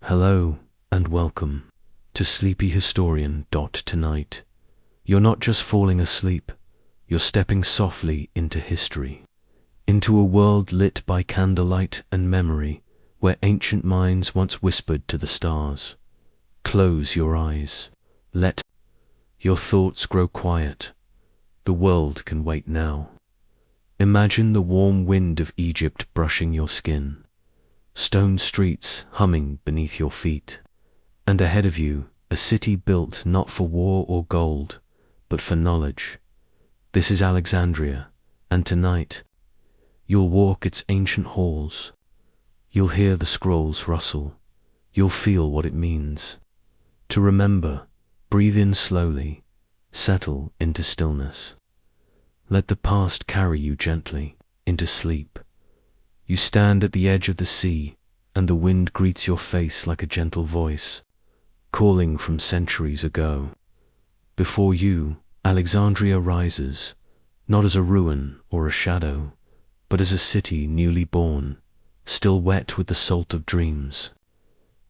Hello and welcome to Sleepy Historian. Tonight, you're not just falling asleep, you're stepping softly into history, into a world lit by candlelight and memory, where ancient minds once whispered to the stars. Close your eyes, let your thoughts grow quiet. The world can wait now. Imagine the warm wind of Egypt brushing your skin, stone streets humming beneath your feet, and ahead of you, a city built not for war or gold, but for knowledge. This is Alexandria, and tonight, you'll walk its ancient halls. You'll hear the scrolls rustle. You'll feel what it means to remember. Breathe in slowly, settle into stillness. Let the past carry you gently into sleep. You stand at the edge of the sea, and the wind greets your face like a gentle voice, calling from centuries ago. Before you, Alexandria rises, not as a ruin or a shadow, but as a city newly born, still wet with the salt of dreams.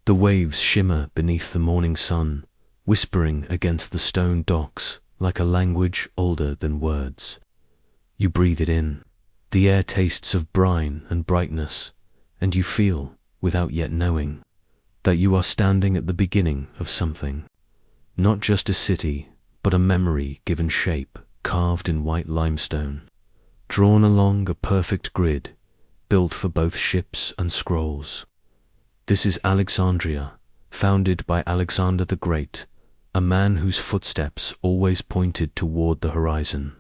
The waves shimmer beneath the morning sun, whispering against the stone docks like a language older than words. You breathe it in. The air tastes of brine and brightness, and you feel, without yet knowing, that you are standing at the beginning of something. Not just a city, but a memory given shape, carved in white limestone, drawn along a perfect grid, built for both ships and scrolls. This is Alexandria, founded by Alexander the Great, a man whose footsteps always pointed toward the horizon.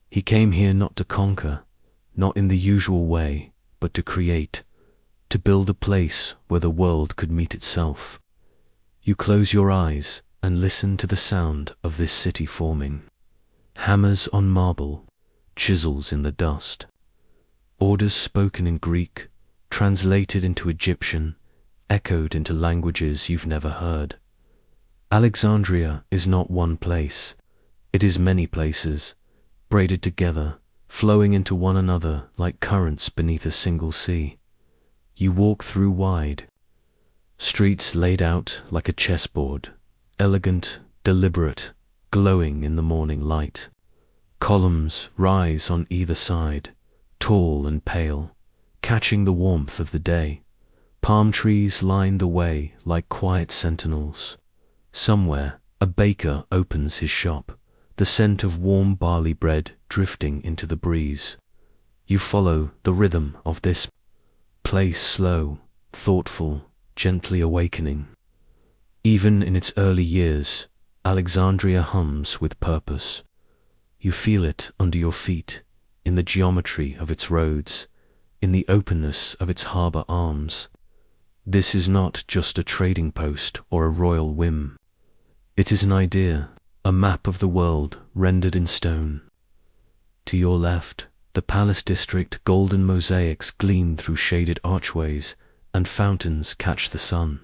He came here not to conquer, not in the usual way, but to create, to build a place where the world could meet itself. You close your eyes and listen to the sound of this city forming. Hammers on marble, chisels in the dust. Orders spoken in Greek, translated into Egyptian, echoed into languages you've never heard. Alexandria is not one place. It is many places, braided together, flowing into one another like currents beneath a single sea. You walk through wide streets laid out like a chessboard, elegant, deliberate, glowing in the morning light. Columns rise on either side, tall and pale, catching the warmth of the day. Palm trees line the way like quiet sentinels. Somewhere, a baker opens his shop, the scent of warm barley bread drifting into the breeze. You follow the rhythm of this place, slow, thoughtful, gently awakening. Even in its early years, Alexandria hums with purpose. You feel it under your feet, in the geometry of its roads, in the openness of its harbour arms. This is not just a trading post or a royal whim. It is an idea, a map of the world rendered in stone. To your left, the palace district golden mosaics gleam through shaded archways, and fountains catch the sun.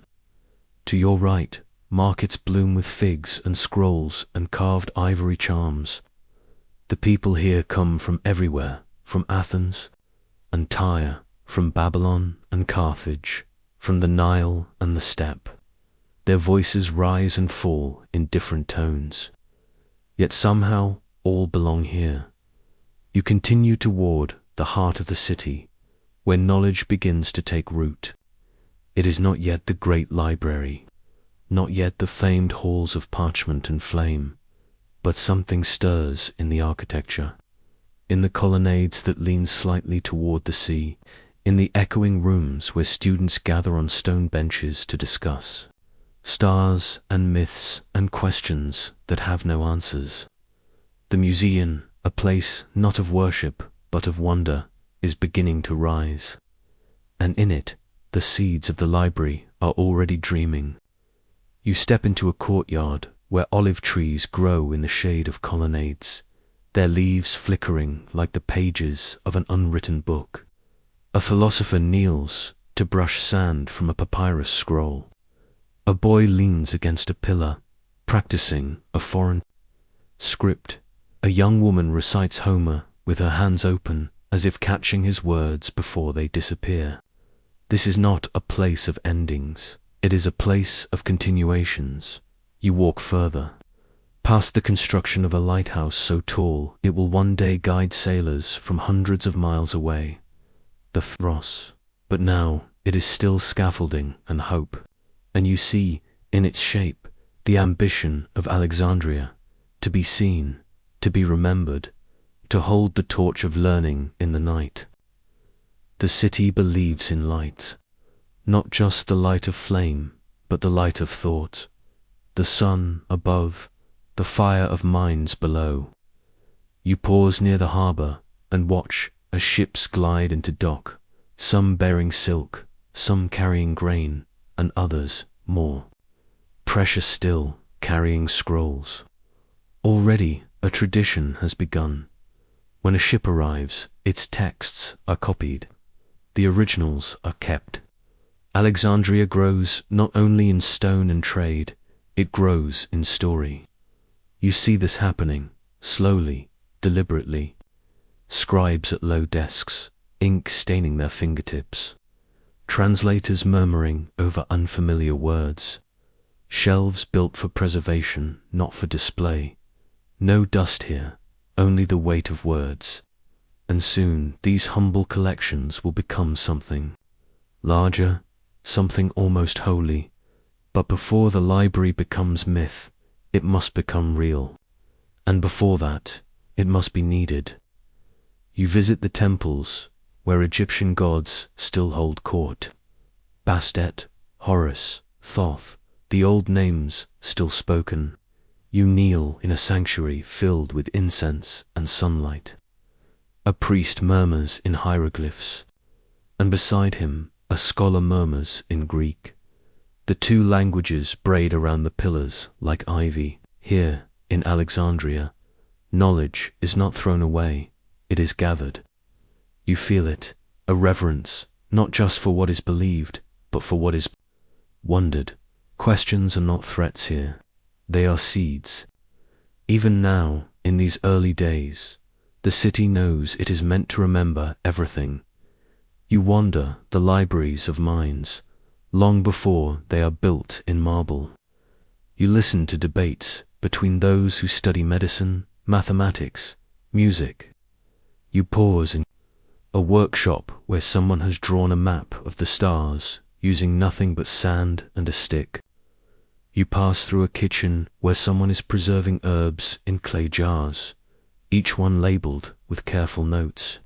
To your right, markets bloom with figs and scrolls and carved ivory charms. The people here come from everywhere, from Athens and Tyre, from Babylon and Carthage, from the Nile and the steppe. Their voices rise and fall in different tones. Yet somehow all belong here. You continue toward the heart of the city, where knowledge begins to take root. It is not yet the great library, not yet the famed halls of parchment and flame, but something stirs in the architecture, in the colonnades that lean slightly toward the sea, in the echoing rooms where students gather on stone benches to discuss stars and myths and questions that have no answers. The museum, a place not of worship but of wonder, is beginning to rise, and in it the seeds of the library are already dreaming. You step into a courtyard where olive trees grow in the shade of colonnades, their leaves flickering like the pages of an unwritten book. A philosopher kneels to brush sand from a papyrus scroll. A boy leans against a pillar, practicing a foreign script. A young woman recites Homer with her hands open, as if catching his words before they disappear. This is not a place of endings. It is a place of continuations. You walk further, past the construction of a lighthouse so tall it will one day guide sailors from hundreds of miles away. The Ross. But now it is still scaffolding and hope, and you see, in its shape, the ambition of Alexandria, to be seen, to be remembered, to hold the torch of learning in the night. The city believes in light, not just the light of flame, but the light of thought, the sun above, the fire of minds below. You pause near the harbor and watch as ships glide into dock, some bearing silk, some carrying grain, and others, more precious still, carrying scrolls. Already a tradition has begun. When a ship arrives, its texts are copied. The originals are kept. Alexandria grows not only in stone and trade, it grows in story. You see this happening, slowly, deliberately. Scribes at low desks, ink staining their fingertips. Translators murmuring over unfamiliar words. Shelves built for preservation, not for display. No dust here, only the weight of words. And soon these humble collections will become something larger, something almost holy. But before the library becomes myth, it must become real. And before that, it must be needed. You visit the temples, where Egyptian gods still hold court. Bastet, Horus, Thoth, the old names still spoken. You kneel in a sanctuary filled with incense and sunlight. A priest murmurs in hieroglyphs, and beside him a scholar murmurs in Greek. The two languages braid around the pillars like ivy. Here, in Alexandria, knowledge is not thrown away, it is gathered. You feel it, a reverence, not just for what is believed, but for what is wondered. Questions are not threats here, they are seeds. Even now, in these early days, the city knows it is meant to remember everything. You wander the libraries of minds, long before they are built in marble. You listen to debates between those who study medicine, mathematics, music. You pause in a workshop where someone has drawn a map of the stars using nothing but sand and a stick. You pass through a kitchen where someone is preserving herbs in clay jars, each one labeled with careful notes.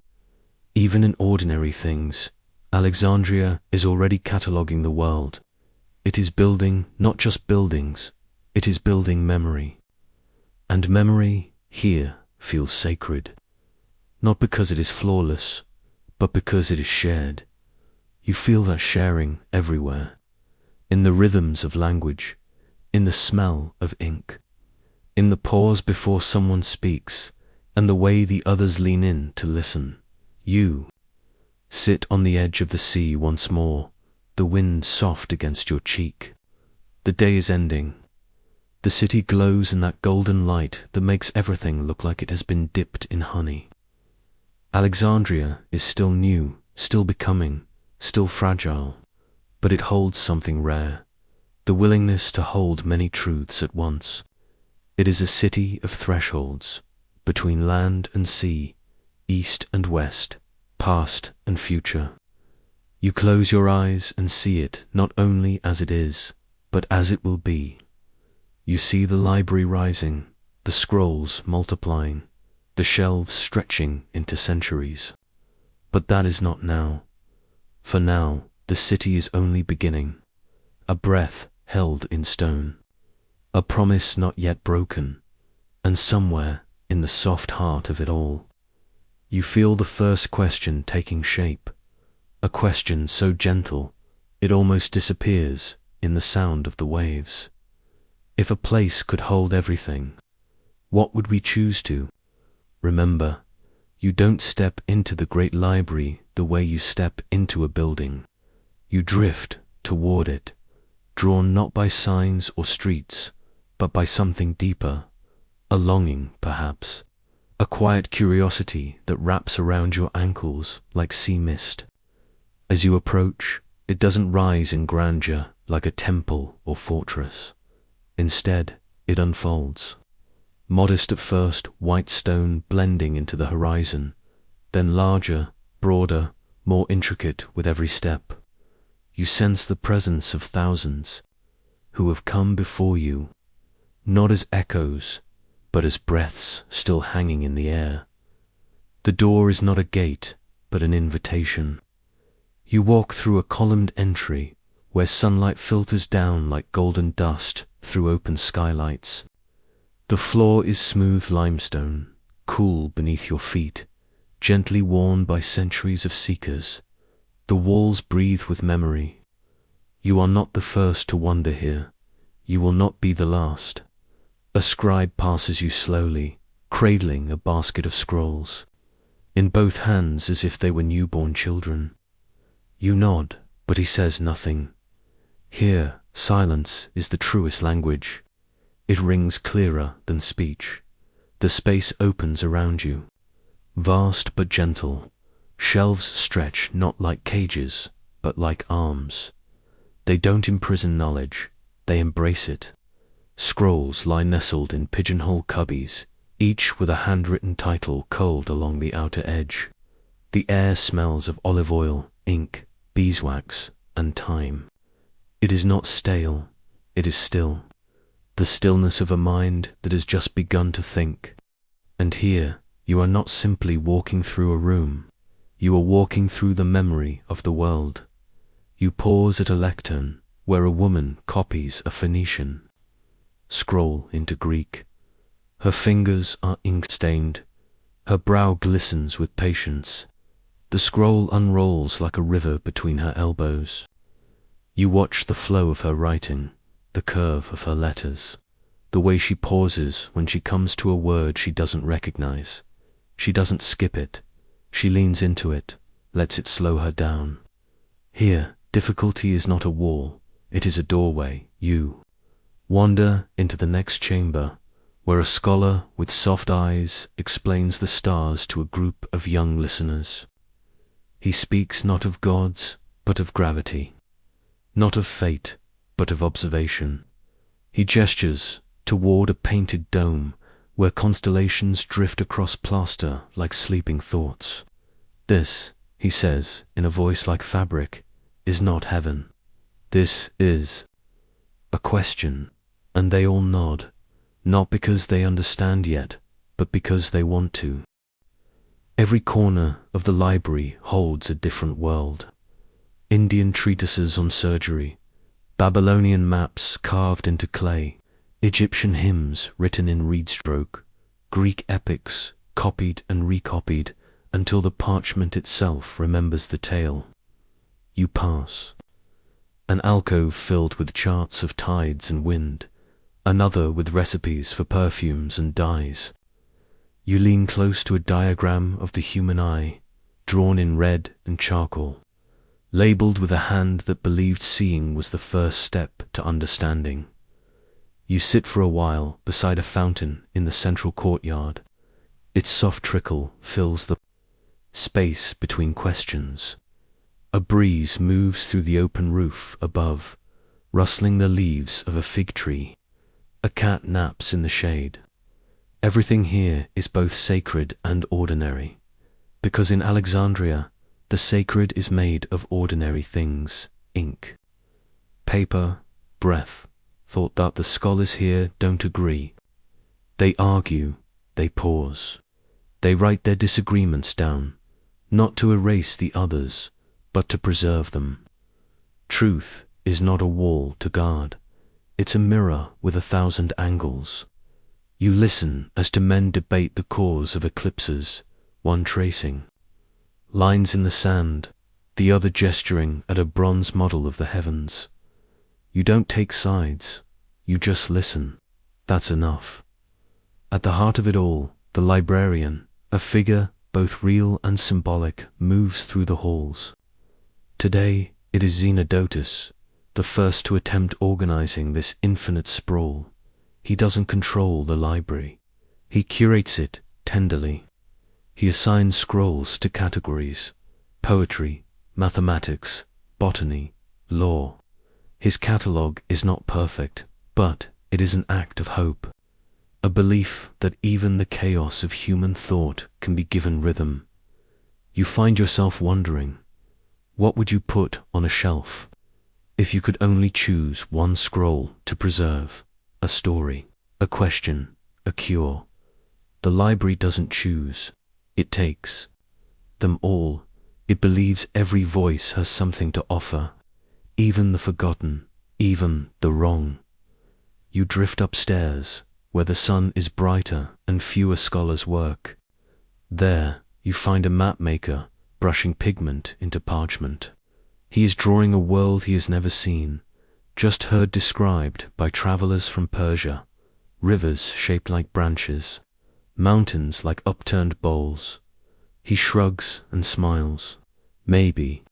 Even in ordinary things, Alexandria is already cataloguing the world. It is building not just buildings, it is building memory. And memory here feels sacred, not because it is flawless, but because it is shared. You feel that sharing everywhere, in the rhythms of language, in the smell of ink, in the pause before someone speaks, and the way the others lean in to listen. You sit on the edge of the sea once more, the wind soft against your cheek. The day is ending. The city glows in that golden light that makes everything look like it has been dipped in honey. Alexandria is still new, still becoming, still fragile, but it holds something rare, the willingness to hold many truths at once. It is a city of thresholds, between land and sea, east and west, past and future. You close your eyes and see it not only as it is, but as it will be. You see the library rising, the scrolls multiplying, the shelves stretching into centuries. But that is not now. For now, the city is only beginning, a breath held in stone, a promise not yet broken, and somewhere in the soft heart of it all, you feel the first question taking shape, a question so gentle it almost disappears in the sound of the waves. If a place could hold everything, what would we choose to? Remember, you don't step into the great library the way you step into a building. You drift toward it, drawn not by signs or streets, but by something deeper, a longing, perhaps, a quiet curiosity that wraps around your ankles like sea mist. As you approach, it doesn't rise in grandeur like a temple or fortress. Instead, it unfolds. Modest at first, white stone blending into the horizon, then larger, broader, more intricate with every step. You sense the presence of thousands who have come before you, not as echoes, but as breaths still hanging in the air. The door is not a gate, but an invitation. You walk through a columned entry where sunlight filters down like golden dust through open skylights. The floor is smooth limestone, cool beneath your feet, gently worn by centuries of seekers. The walls breathe with memory. You are not the first to wander here. You will not be the last. A scribe passes you slowly, cradling a basket of scrolls, in both hands as if they were newborn children. You nod, but he says nothing. Here, silence is the truest language. It rings clearer than speech. The space opens around you, vast but gentle. Shelves stretch not like cages, but like arms. They don't imprison knowledge, they embrace it. Scrolls lie nestled in pigeonhole cubbies, each with a handwritten title cold along the outer edge. The air smells of olive oil, ink, beeswax, and time. It is not stale, it is still. The stillness of a mind that has just begun to think. And here, you are not simply walking through a room. You are walking through the memory of the world. You pause at a lectern where a woman copies a Phoenician scroll into Greek. Her fingers are ink-stained. Her brow glistens with patience. The scroll unrolls like a river between her elbows. You watch the flow of her writing, the curve of her letters, the way she pauses when she comes to a word she doesn't recognize. She doesn't skip it. She leans into it, lets it slow her down. Here, difficulty is not a wall, it is a doorway. You wander into the next chamber, where a scholar with soft eyes explains the stars to a group of young listeners. He speaks not of gods, but of gravity, not of fate, but of observation. He gestures toward a painted dome where constellations drift across plaster like sleeping thoughts. This, he says in a voice like fabric, is not heaven. This is a question, and they all nod, not because they understand yet, but because they want to. Every corner of the library holds a different world. Indian treatises on surgery, Babylonian maps carved into clay, Egyptian hymns written in reed stroke, Greek epics copied and recopied until the parchment itself remembers the tale. You pass. An alcove filled with charts of tides and wind, another with recipes for perfumes and dyes. You lean close to a diagram of the human eye, drawn in red and charcoal, labeled with a hand that believed seeing was the first step to understanding. You sit for a while beside a fountain in the central courtyard. Its soft trickle fills the space between questions. A breeze moves through the open roof above, rustling the leaves of a fig tree. A cat naps in the shade. Everything here is both sacred and ordinary, because in Alexandria, the sacred is made of ordinary things, ink, paper, breath. Thought that the scholars here don't agree. They argue, they pause. They write their disagreements down, not to erase the others, but to preserve them. Truth is not a wall to guard. It's a mirror with 1,000 angles. You listen as two men debate the cause of eclipses, one tracing lines in the sand, the other gesturing at a bronze model of the heavens. You don't take sides, you just listen. That's enough. At the heart of it all, the librarian, a figure both real and symbolic, moves through the halls. Today, it is Xenodotus, the first to attempt organizing this infinite sprawl. He doesn't control the library. He curates it tenderly. He assigns scrolls to categories: poetry, mathematics, botany, law. His catalogue is not perfect, but it is an act of hope. A belief that even the chaos of human thought can be given rhythm. You find yourself wondering, what would you put on a shelf if you could only choose one scroll to preserve? A story, a question, a cure. The library doesn't choose, it takes them all. It believes every voice has something to offer, even the forgotten, even the wrong. You drift upstairs, where the sun is brighter and fewer scholars work. There, you find a map maker brushing pigment into parchment. He is drawing a world he has never seen, just heard described by travelers from Persia. Rivers shaped like branches, mountains like upturned bowls. He shrugs and smiles. Maybe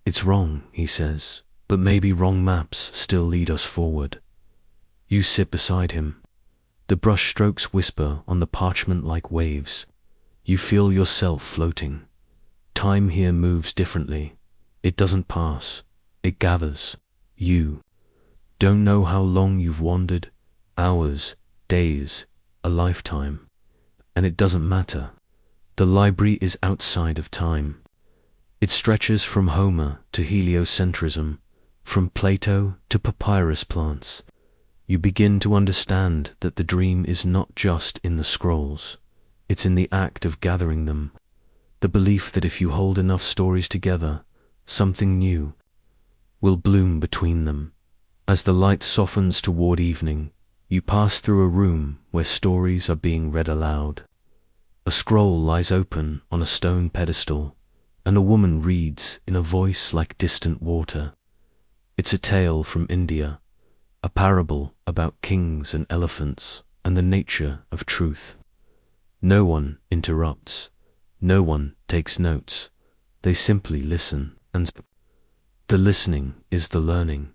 it's wrong, he says, but maybe wrong maps still lead us forward. You sit beside him. The brush strokes whisper on the parchment like waves. You feel yourself floating. Time here moves differently. It doesn't pass, it gathers. You don't know how long you've wandered, hours, days, a lifetime. And it doesn't matter. The library is outside of time. It stretches from Homer to heliocentrism, from Plato to papyrus plants. You begin to understand that the dream is not just in the scrolls. It's in the act of gathering them. The belief that if you hold enough stories together, something new will bloom between them. As the light softens toward evening, you pass through a room where stories are being read aloud. A scroll lies open on a stone pedestal, and a woman reads in a voice like distant water. It's a tale from India, a parable about kings and elephants and the nature of truth. No one interrupts. No one takes notes. They simply listen, and the listening is the learning.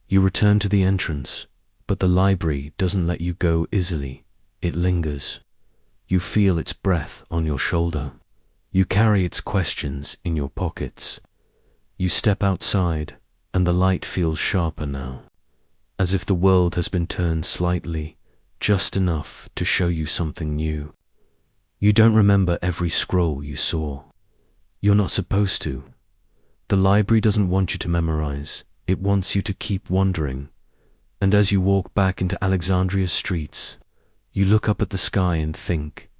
You return to the entrance, but the library doesn't let you go easily. It lingers. You feel its breath on your shoulder. You carry its questions in your pockets. You step outside, and the light feels sharper now, as if the world has been turned slightly, just enough to show you something new. You don't remember every scroll you saw. You're not supposed to. The library doesn't want you to memorize. It wants you to keep wondering. And as you walk back into Alexandria's streets, you look up at the sky and think,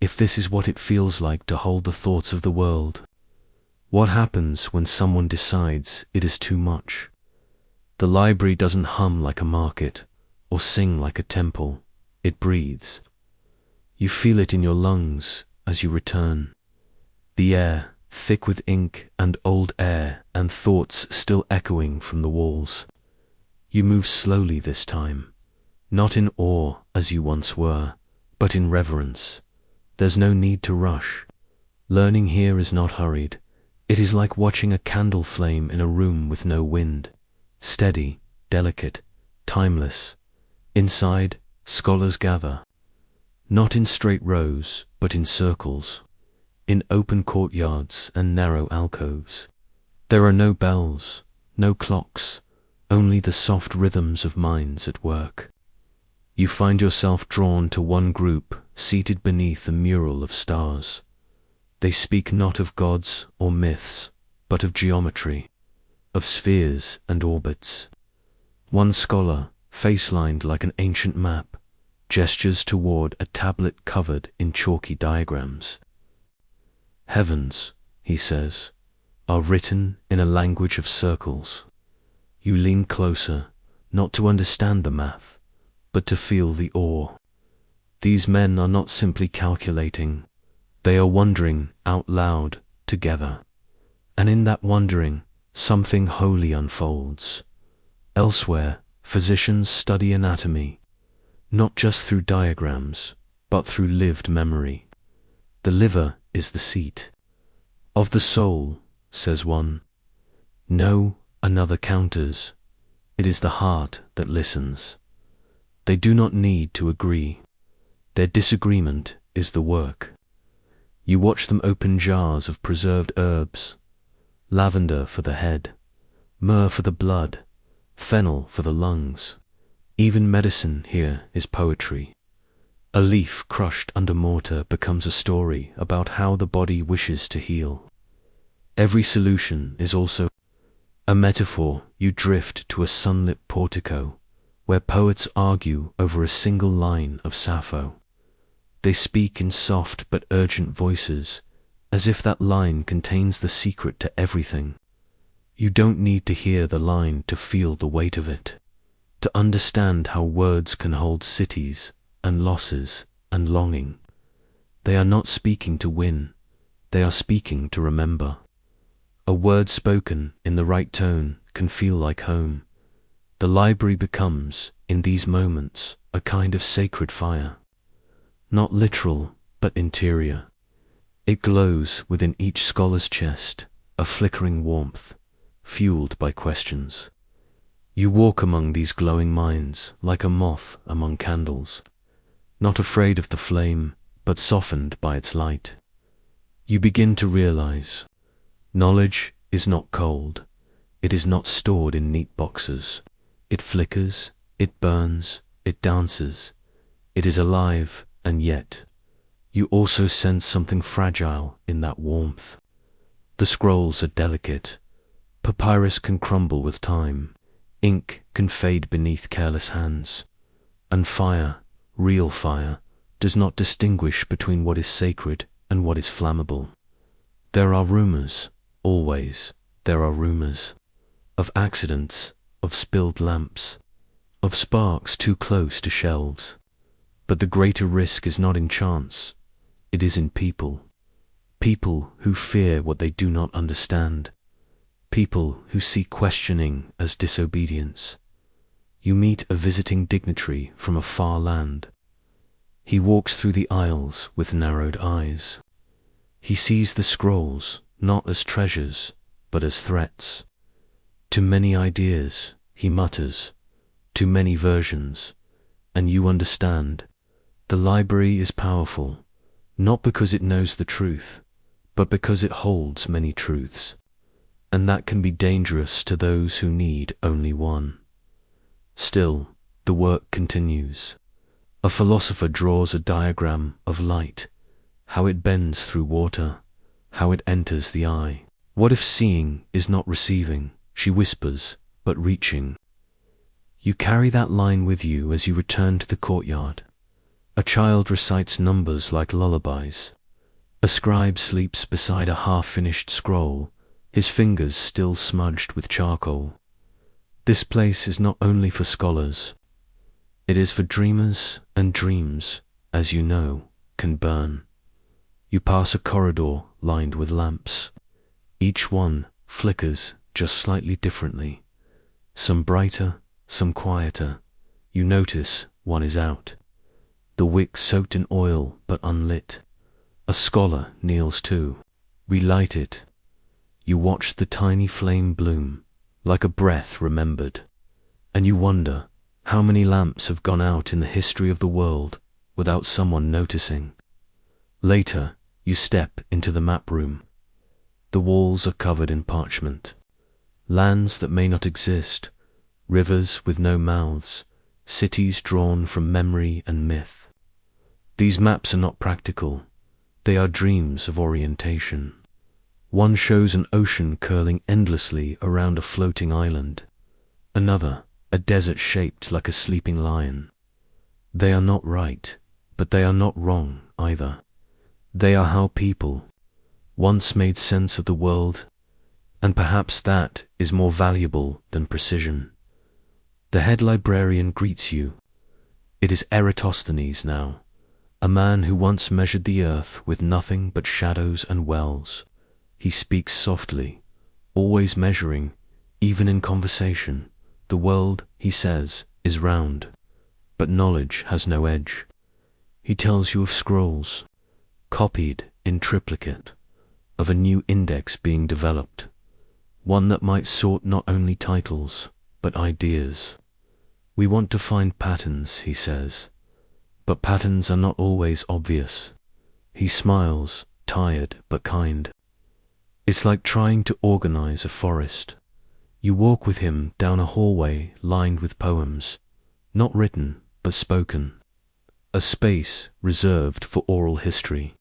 if this is what it feels like to hold the thoughts of the world, what happens when someone decides it is too much? The library doesn't hum like a market or sing like a temple. It breathes. You feel it in your lungs as you return. The air, thick with ink and old air and thoughts still echoing from the walls. You move slowly this time, not in awe as you once were, but in reverence. There's no need to rush. Learning here is not hurried. It is like watching a candle flame in a room with no wind. Steady, delicate, timeless. Inside, scholars gather. Not in straight rows, but in circles. In open courtyards and narrow alcoves. There are no bells, no clocks, only the soft rhythms of minds at work. You find yourself drawn to one group seated beneath a mural of stars. They speak not of gods or myths, but of geometry, of spheres and orbits. One scholar, face-lined like an ancient map, gestures toward a tablet covered in chalky diagrams. Heavens, he says, are written in a language of circles. You lean closer, not to understand the math, but to feel the awe. These men are not simply calculating, they are wondering out loud together. And in that wondering, something holy unfolds. Elsewhere, physicians study anatomy, not just through diagrams, but through lived memory. The liver is the seat of the soul, says one. No, another counters. It is the heart that listens. They do not need to agree. Their disagreement is the work. You watch them open jars of preserved herbs, lavender for the head, myrrh for the blood, fennel for the lungs. Even medicine here is poetry. A leaf crushed under mortar becomes a story about how the body wishes to heal. Every solution is also a metaphor. You drift to a sunlit portico, where poets argue over a single line of Sappho. They speak in soft but urgent voices, as if that line contains the secret to everything. You don't need to hear the line to feel the weight of it, to understand how words can hold cities and losses and longing. They are not speaking to win, they are speaking to remember. A word spoken in the right tone can feel like home. The library becomes, in these moments, a kind of sacred fire. Not literal, but interior. It glows within each scholar's chest, a flickering warmth, fueled by questions. You walk among these glowing minds like a moth among candles, not afraid of the flame, but softened by its light. You begin to realize, knowledge is not cold, it is not stored in neat boxes. It flickers, it burns, it dances, it is alive, and yet, you also sense something fragile in that warmth. The scrolls are delicate. Papyrus can crumble with time. Ink can fade beneath careless hands. And fire, real fire, does not distinguish between what is sacred and what is flammable. There are rumors, always there are rumors, of accidents, of spilled lamps, of sparks too close to shelves. But the greater risk is not in chance, it is in people. People who fear what they do not understand. People who see questioning as disobedience. You meet a visiting dignitary from a far land. He walks through the aisles with narrowed eyes. He sees the scrolls not as treasures, but as threats. Too many ideas, he mutters, too many versions, and you understand. The library is powerful, not because it knows the truth, but because it holds many truths, and that can be dangerous to those who need only one. Still, the work continues. A philosopher draws a diagram of light, how it bends through water, how it enters the eye. What if seeing is not receiving, she whispers, but reaching? You carry that line with you as you return to the courtyard. A child recites numbers like lullabies. A scribe sleeps beside a half-finished scroll, his fingers still smudged with charcoal. This place is not only for scholars. It is for dreamers, and dreams, as you know, can burn. You pass a corridor lined with lamps. Each one flickers just slightly differently. Some brighter, some quieter. You notice one is out. The wick soaked in oil but unlit. A scholar kneels too. Relight it. You watch the tiny flame bloom, like a breath remembered. And you wonder how many lamps have gone out in the history of the world without someone noticing. Later, you step into the map room. The walls are covered in parchment. Lands that may not exist, rivers with no mouths, cities drawn from memory and myth. These maps are not practical. They are dreams of orientation. One shows an ocean curling endlessly around a floating island. Another, a desert shaped like a sleeping lion. They are not right, but they are not wrong either. They are how people once made sense of the world, and perhaps that is more valuable than precision. The head librarian greets you. It is Eratosthenes now, a man who once measured the earth with nothing but shadows and wells. He speaks softly, always measuring, even in conversation. The world, he says, is round, but knowledge has no edge. He tells you of scrolls, copied in triplicate, of a new index being developed, one that might sort not only titles, but ideas. We want to find patterns, he says, but patterns are not always obvious. He smiles, tired but kind. It's like trying to organize a forest. You walk with him down a hallway lined with poems, not written but spoken, a space reserved for oral history.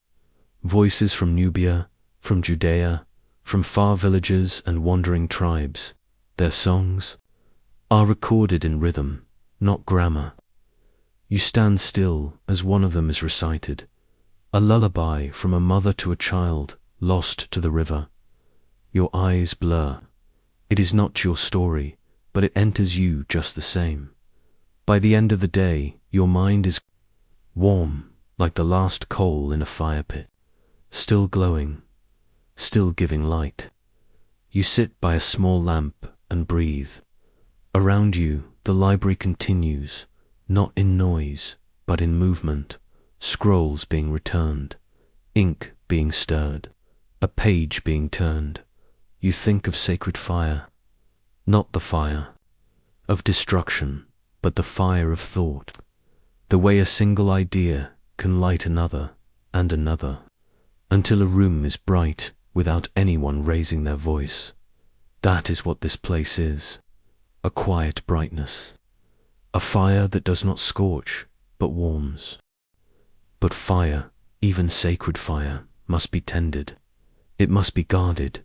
Voices from Nubia, from Judea, from far villages and wandering tribes, their songs are recorded in rhythm, not grammar. You stand still as one of them is recited, a lullaby from a mother to a child lost to the river. Your eyes blur. It is not your story, but it enters you just the same. By the end of the day, your mind is warm, like the last coal in a fire pit, still glowing, still giving light. You sit by a small lamp and breathe. Around you, the library continues, not in noise, but in movement, scrolls being returned, ink being stirred, a page being turned. You think of sacred fire, not the fire of destruction, but the fire of thought, the way a single idea can light another and another, until a room is bright without anyone raising their voice. That is what this place is, a quiet brightness, a fire that does not scorch, but warms. But fire, even sacred fire, must be tended. It must be guarded.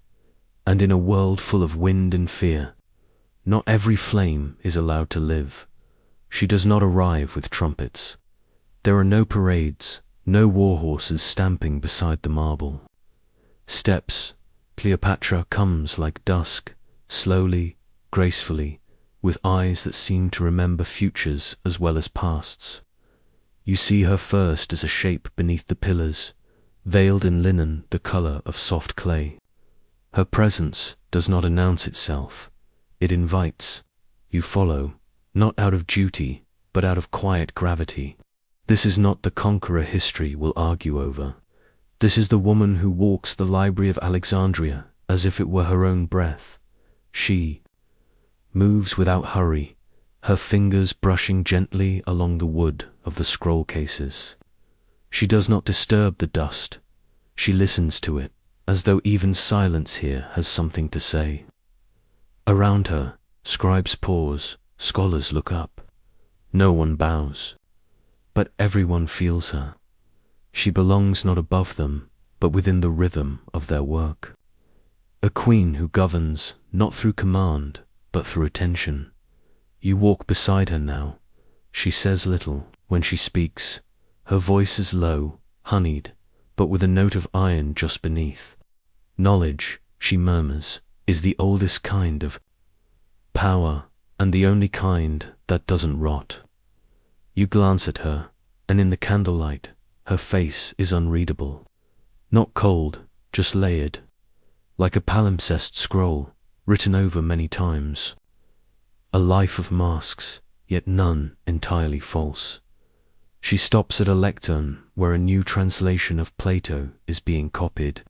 And in a world full of wind and fear, not every flame is allowed to live. She does not arrive with trumpets. There are no parades, no war horses stamping beside the marble. Steps, Cleopatra comes like dusk, slowly, gracefully, with eyes that seem to remember futures as well as pasts. You see her first as a shape beneath the pillars, veiled in linen the color of soft clay. Her presence does not announce itself. It invites. You follow, not out of duty, but out of quiet gravity. This is not the conqueror history will argue over. This is the woman who walks the library of Alexandria as if it were her own breath. She moves without hurry, her fingers brushing gently along the wood of the scroll cases. She does not disturb the dust. She listens to it, as though even silence here has something to say. Around her, scribes pause, scholars look up. No one bows, but everyone feels her. She belongs not above them, but within the rhythm of their work. A queen who governs not through command, but through attention. You walk beside her now. She says little. When she speaks, her voice is low, honeyed, but with a note of iron just beneath. Knowledge, she murmurs, is the oldest kind of power, and the only kind that doesn't rot. You glance at her, and in the candlelight, her face is unreadable. Not cold, just layered, like a palimpsest scroll, written over many times. A life of masks, yet none entirely false. She stops at a lectern where a new translation of Plato is being copied.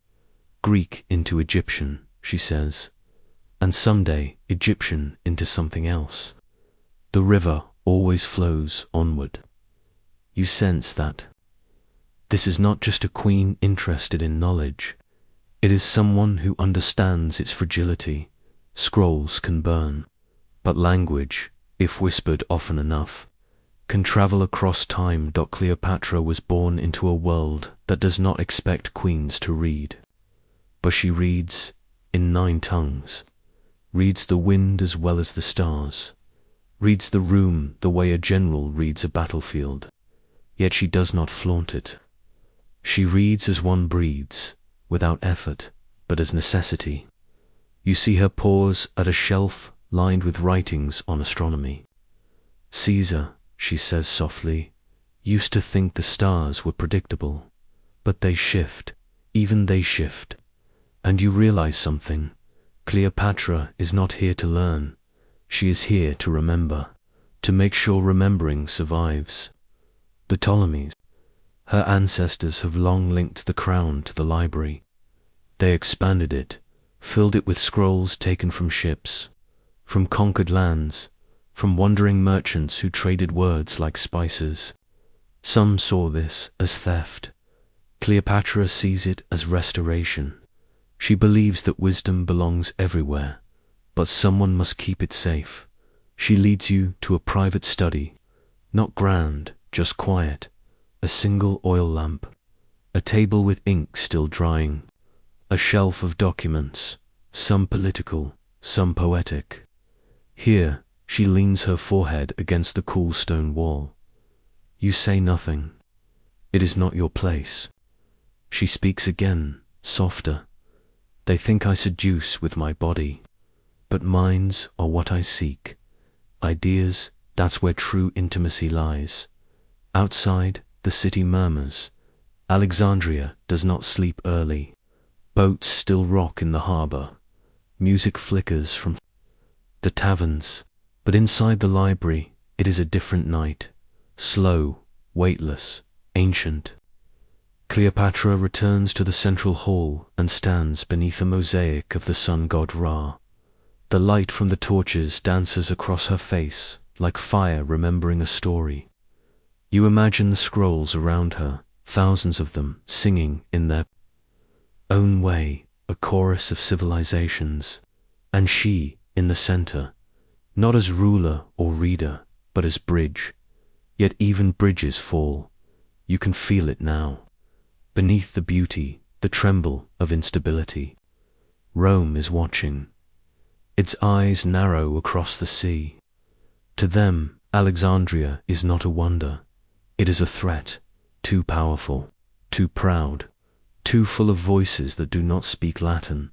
Greek into Egyptian, she says, and someday Egyptian into something else. The river always flows onward. You sense that this is not just a queen interested in knowledge. It is someone who understands its fragility. Scrolls can burn, but language, if whispered often enough, can travel across time. Cleopatra was born into a world that does not expect queens to read. But she reads in 9 tongues, reads the wind as well as the stars, reads the room the way a general reads a battlefield. Yet she does not flaunt it. She reads as one breathes, without effort, but as necessity. You see her pause at a shelf lined with writings on astronomy. Caesar, she says softly, used to think the stars were predictable, but they shift, even they shift. And you realize something. Cleopatra is not here to learn. She is here to remember, to make sure remembering survives. The Ptolemies, her ancestors, have long linked the crown to the library. They expanded it, filled it with scrolls taken from ships, from conquered lands, from wandering merchants who traded words like spices. Some saw this as theft. Cleopatra sees it as restoration. She believes that wisdom belongs everywhere, but someone must keep it safe. She leads you to a private study, not grand, just quiet. A single oil lamp, a table with ink still drying, a shelf of documents, some political, some poetic. Here, she leans her forehead against the cool stone wall. You say nothing. It is not your place. She speaks again, softer. They think I seduce with my body, but minds are what I seek. Ideas, that's where true intimacy lies. Outside, the city murmurs. Alexandria does not sleep early. Boats still rock in the harbor. Music flickers from the taverns. But inside the library, it is a different night. Slow, weightless, ancient. Cleopatra returns to the central hall and stands beneath a mosaic of the sun god Ra. The light from the torches dances across her face, like fire remembering a story. You imagine the scrolls around her, thousands of them, singing in their own way, a chorus of civilizations, and she in the center, not as ruler or reader, but as bridge. Yet even bridges fall. You can feel it now. Beneath the beauty, the tremble of instability. Rome is watching. Its eyes narrow across the sea. To them, Alexandria is not a wonder. It is a threat, too powerful, too proud, too full of voices that do not speak Latin.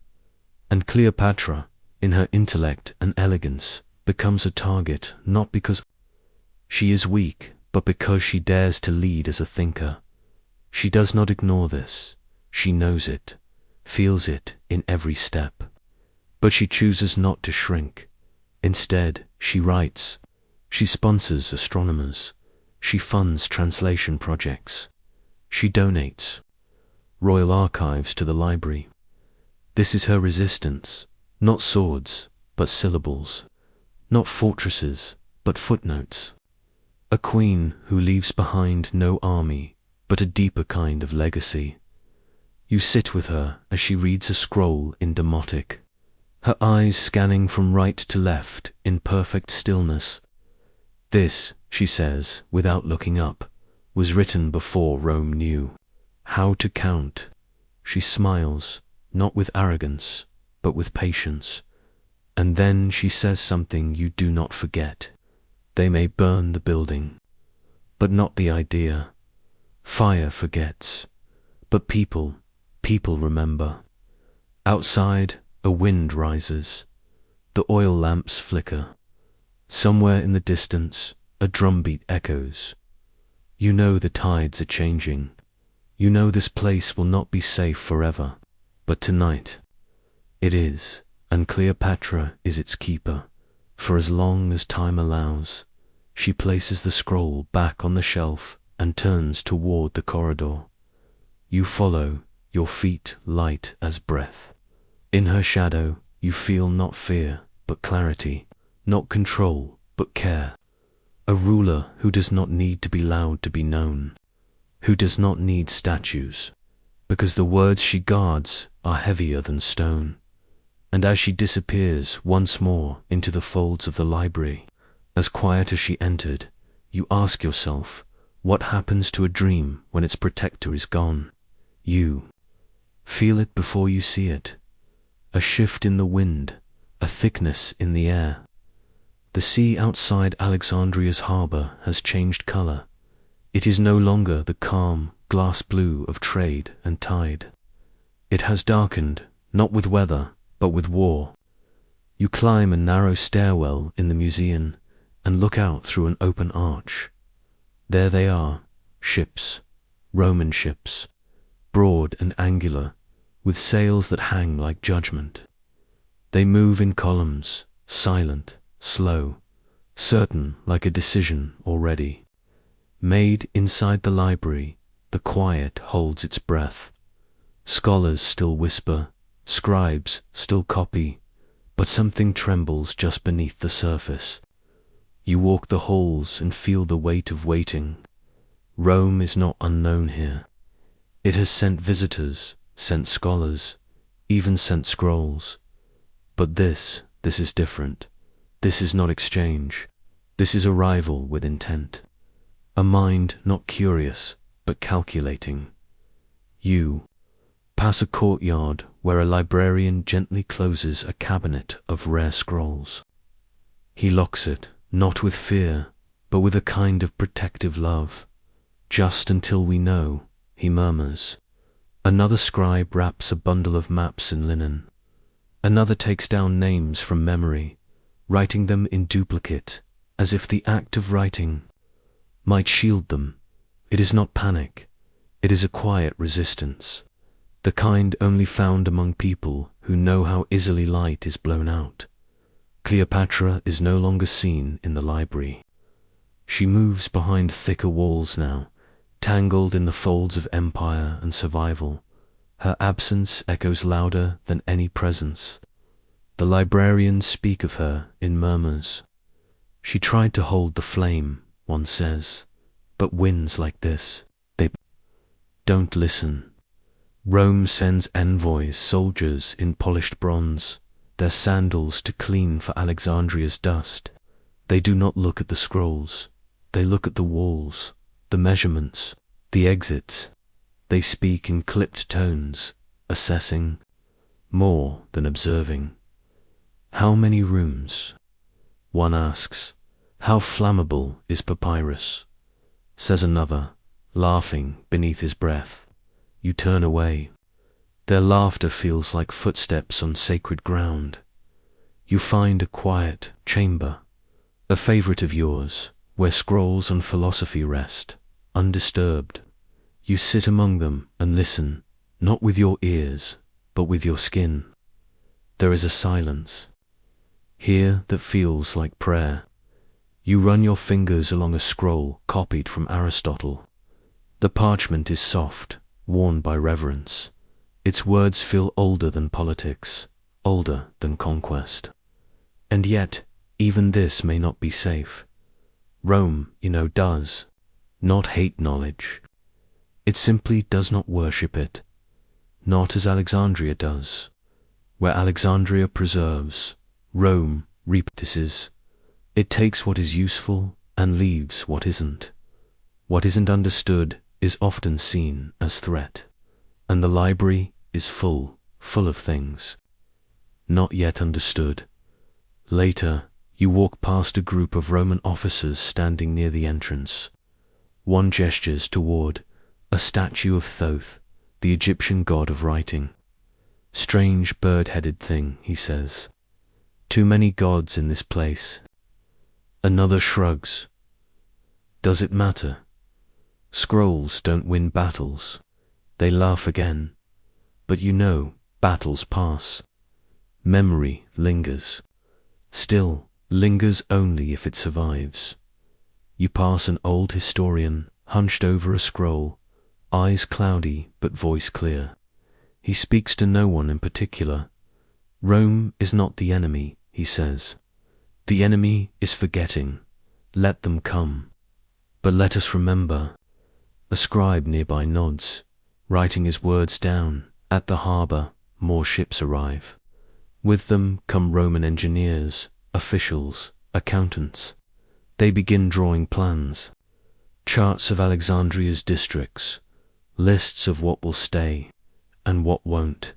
And Cleopatra, in her intellect and elegance, becomes a target not because she is weak, but because she dares to lead as a thinker. She does not ignore this. She knows it, feels it in every step. But she chooses not to shrink. Instead, she writes. She sponsors astronomers. She funds translation projects. She donates royal archives to the library. This is her resistance, not swords, but syllables, not fortresses, but footnotes. A queen who leaves behind no army, but a deeper kind of legacy. You sit with her as she reads a scroll in Demotic, her eyes scanning from right to left in perfect stillness. This, she says, without looking up, was written before Rome knew how to count. She smiles, not with arrogance, but with patience. And then she says something you do not forget. They may burn the building, but not the idea. Fire forgets, but people remember. Outside, a wind rises. The oil lamps flicker. Somewhere in the distance, a drumbeat echoes. You know the tides are changing. You know this place will not be safe forever. But tonight, it is, and Cleopatra is its keeper. For as long as time allows, she places the scroll back on the shelf and turns toward the corridor. You follow, your feet light as breath. In her shadow, you feel not fear, but clarity, not control, but care. A ruler who does not need to be loud to be known, who does not need statues, because the words she guards are heavier than stone. And as she disappears once more into the folds of the library, as quiet as she entered, you ask yourself, what happens to a dream when its protector is gone? You feel it before you see it. A shift in the wind, a thickness in the air. The sea outside Alexandria's harbor has changed color. It is no longer the calm glass blue of trade and tide. It has darkened, not with weather, but with war. You climb a narrow stairwell in the museum and look out through an open arch. There they are, ships, Roman ships, broad and angular, with sails that hang like judgment. They move in columns, silent, slow, certain like a decision already. Made inside the library, the quiet holds its breath. Scholars still whisper, scribes still copy, but something trembles just beneath the surface. You walk the halls and feel the weight of waiting. Rome is not unknown here. It has sent visitors, sent scholars, even sent scrolls. But this This is different. This is not exchange. This is arrival with intent. A mind not curious, but calculating. You pass a courtyard where a librarian gently closes a cabinet of rare scrolls. He locks it, not with fear, but with a kind of protective love. Just until we know, he murmurs. Another scribe wraps a bundle of maps in linen. Another takes down names from memory, writing them in duplicate, as if the act of writing might shield them. It is not panic. It is a quiet resistance, the kind only found among people who know how easily light is blown out. Cleopatra is no longer seen in the library. She moves behind thicker walls now, tangled in the folds of empire and survival. Her absence echoes louder than any presence. The librarians speak of her in murmurs. She tried to hold the flame, one says, but winds like this, they don't listen. Rome sends envoys, soldiers in polished bronze, their sandals to clean for Alexandria's dust. They do not look at the scrolls. They look at the walls, the measurements, the exits. They speak in clipped tones, assessing, more than observing. How many rooms? One asks. How flammable is papyrus? Says another, laughing beneath his breath. You turn away. Their laughter feels like footsteps on sacred ground. You find a quiet chamber, a favorite of yours, where scrolls on philosophy rest, undisturbed. You sit among them and listen, not with your ears, but with your skin. There is a silence, here that feels like prayer. You run your fingers along a scroll copied from Aristotle. The parchment is soft, worn by reverence. Its words feel older than politics, older than conquest. And yet, even this may not be safe. Rome, does not hate knowledge. It simply does not worship it, not as Alexandria does. Where Alexandria preserves, Rome repractices. It takes what is useful and leaves what isn't. What isn't understood is often seen as threat, and the library is full of things not yet understood. Later, you walk past a group of Roman officers standing near the entrance. One gestures toward a statue of Thoth, the Egyptian god of writing. Strange bird-headed thing, he says. Too many gods in this place. Another shrugs. Does it matter? Scrolls don't win battles. They laugh again. But battles pass. Memory lingers. Still, lingers only if it survives. You pass an old historian, hunched over a scroll, eyes cloudy but voice clear. He speaks to no one in particular. Rome is not the enemy, he says. The enemy is forgetting. Let them come. But let us remember. A scribe nearby nods, writing his words down. At the harbour, more ships arrive. With them come Roman engineers, officials, accountants. They begin drawing plans, charts of Alexandria's districts, lists of what will stay and what won't.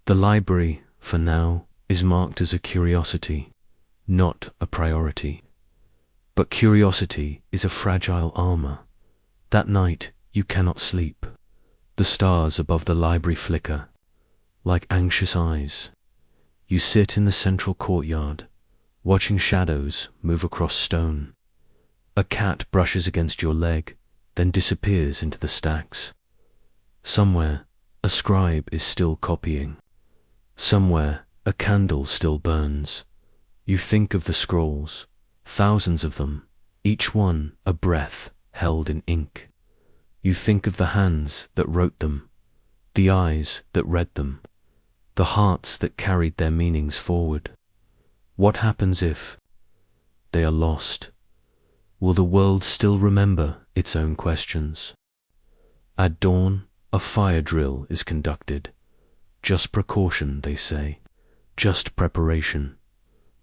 The library, for now, is marked as a curiosity, not a priority. But curiosity is a fragile armor. That night you cannot sleep. The stars above the library flicker, like anxious eyes. You sit in the central courtyard, watching shadows move across stone. A cat brushes against your leg, then disappears into the stacks. Somewhere, a scribe is still copying. Somewhere, a candle still burns. You think of the scrolls, thousands of them, each one a breath held in ink. You think of the hands that wrote them, the eyes that read them, the hearts that carried their meanings forward. What happens if they are lost? Will the world still remember its own questions? At dawn, a fire drill is conducted. Just precaution, they say. Just preparation.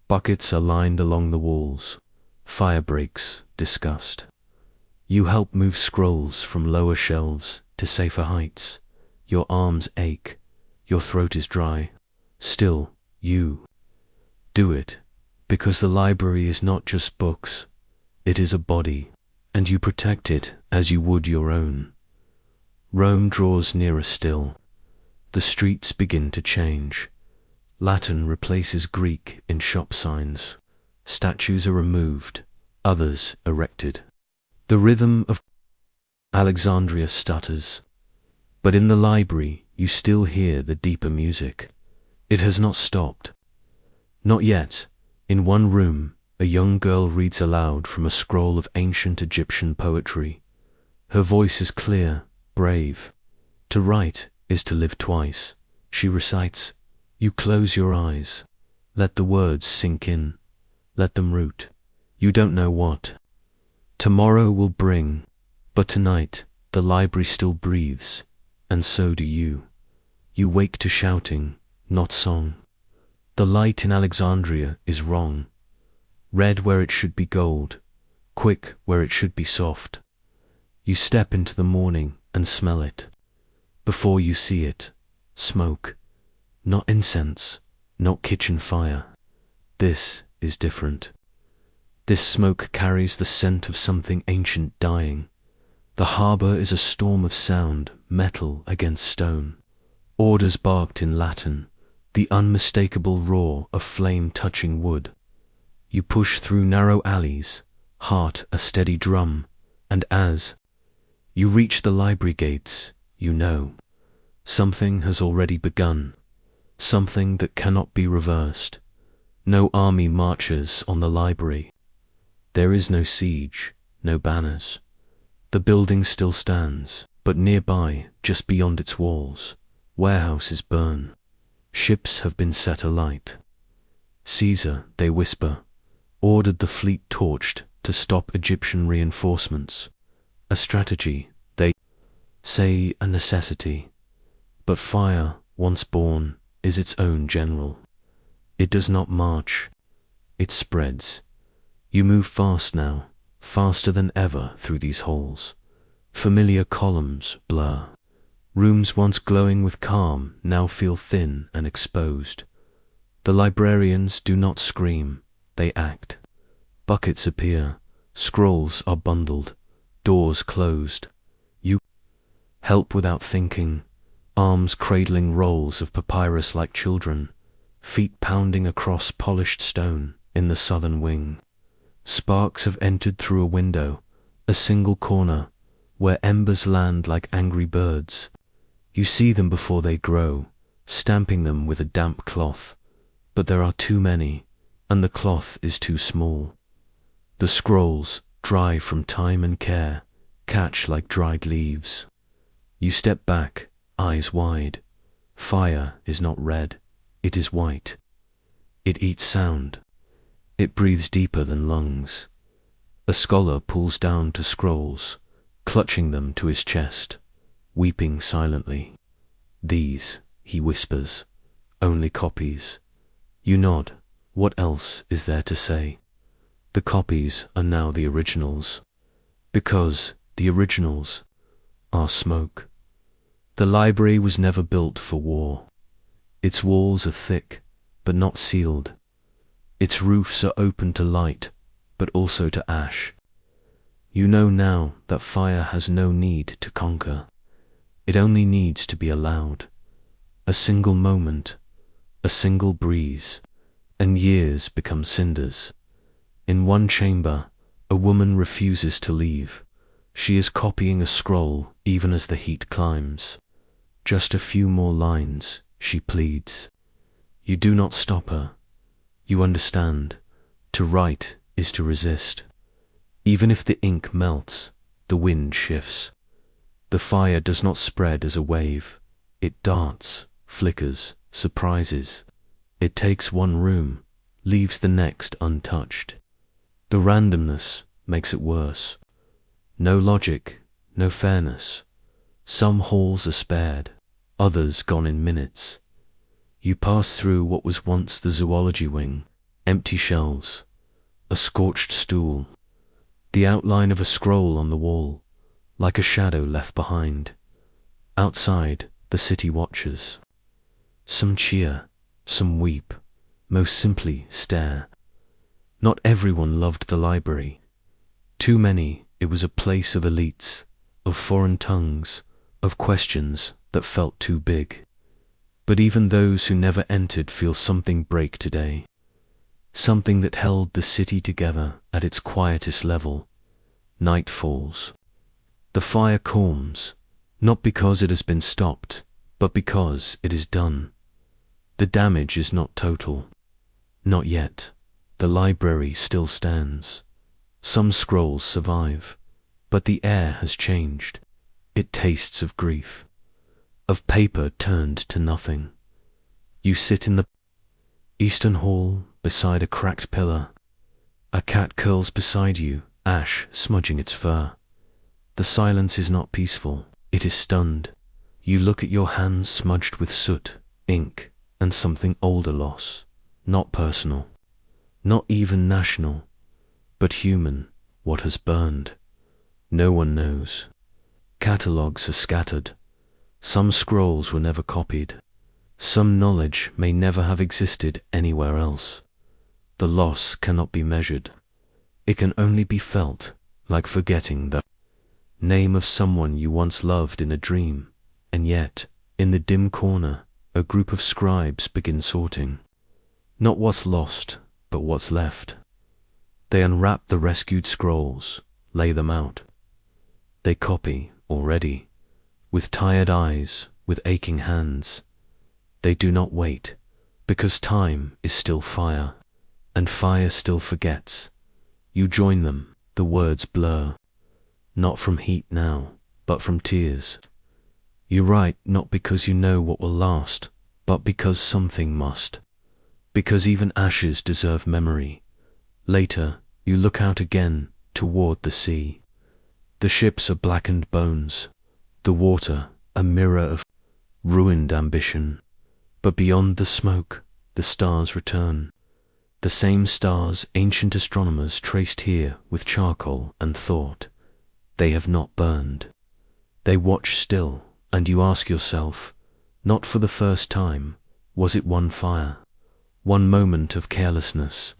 Buckets are lined along the walls. Fire breaks, disgust. You help move scrolls from lower shelves to safer heights. Your arms ache. Your throat is dry. Still, you do it, because the library is not just books. It is a body, and you protect it as you would your own. Rome draws nearer still. The streets begin to change. Latin replaces Greek in shop signs. Statues are removed, others erected. The rhythm of Alexandria stutters. But in the library, you still hear the deeper music. It has not stopped. Not yet. In one room, a young girl reads aloud from a scroll of ancient Egyptian poetry. Her voice is clear, brave. To write is to live twice. She recites. You close your eyes. Let the words sink in. Let them root. You don't know what tomorrow will bring, but tonight the library still breathes, and so do you. You wake to shouting, not song. The light in Alexandria is wrong. Red where it should be gold, quick where it should be soft. You step into the morning and smell it. Before you see it, smoke. Not incense, not kitchen fire. This is different. This smoke carries the scent of something ancient dying. The harbor is a storm of sound, metal against stone. Orders barked in Latin, the unmistakable roar of flame touching wood. You push through narrow alleys, heart a steady drum, and as you reach the library gates, you know something has already begun, something that cannot be reversed. No army marches on the library. There is no siege, no banners. The building still stands, but nearby, just beyond its walls, warehouses burn. Ships have been set alight. Caesar, they whisper, ordered the fleet torched to stop Egyptian reinforcements. A strategy, they say, a necessity. But fire, once born, is its own general. It does not march. It spreads. You move fast now, faster than ever through these halls. Familiar columns blur. Rooms once glowing with calm now feel thin and exposed. The librarians do not scream, they act. Buckets appear, scrolls are bundled, doors closed. You help without thinking, arms cradling rolls of papyrus like children, feet pounding across polished stone in the southern wing. Sparks have entered through a window, a single corner, where embers land like angry birds. You see them before they grow, stamping them with a damp cloth, but there are too many, and the cloth is too small. The scrolls, dry from time and care, catch like dried leaves. You step back, eyes wide. Fire is not red, it is white. It eats sound. It breathes deeper than lungs. A scholar pulls down to scrolls, clutching them to his chest, weeping silently. These, he whispers, only copies. You nod. What else is there to say? The copies are now the originals, because the originals are smoke. The library was never built for war. Its walls are thick, but not sealed. Its roofs are open to light, but also to ash. You know now that fire has no need to conquer. It only needs to be allowed. A single moment, a single breeze, and years become cinders. In one chamber, a woman refuses to leave. She is copying a scroll even as the heat climbs. Just a few more lines, she pleads. You do not stop her. You understand. To write is to resist. Even if the ink melts, the wind shifts. The fire does not spread as a wave. It darts, flickers, surprises. It takes one room, leaves the next untouched. The randomness makes it worse. No logic, no fairness. Some halls are spared, others gone in minutes. You pass through what was once the zoology wing, Empty shelves, a scorched stool, the outline of a scroll on the wall, like a shadow left behind. Outside, the city watches. Some cheer, some weep, most simply stare. Not everyone loved the library. Too many, it was a place of elites, of foreign tongues, of questions that felt too big. But even those who never entered feel something break today. Something that held the city together at its quietest level. Night falls. The fire calms, not because it has been stopped, but because it is done. The damage is not total. Not yet. The library still stands. Some scrolls survive, but the air has changed. It tastes of grief, of paper turned to nothing. You sit in the Eastern Hall beside a cracked pillar. A cat curls beside you, ash smudging its fur. The silence is not peaceful, it is stunned. You look at your hands smudged with soot, ink, and something older loss. Not personal, not even national, but human, what has burned. No one knows. Catalogues are scattered. Some scrolls were never copied. Some knowledge may never have existed anywhere else. The loss cannot be measured. It can only be felt, like forgetting the name of someone you once loved in a dream, and yet, in the dim corner, a group of scribes begin sorting. Not what's lost, but what's left. They unwrap the rescued scrolls, lay them out. They copy, already, with tired eyes, with aching hands. They do not wait, because time is still fire, and fire still forgets. You join them, the words blur. Not from heat now, but from tears. You write not because you know what will last, but because something must. Because even ashes deserve memory. Later, you look out again, toward the sea. The ships are blackened bones, the water a mirror of ruined ambition. But beyond the smoke, the stars return. The same stars ancient astronomers traced here with charcoal and thought. They have not burned. They watch still, and you ask yourself, not for the first time, was it one fire, one moment of carelessness,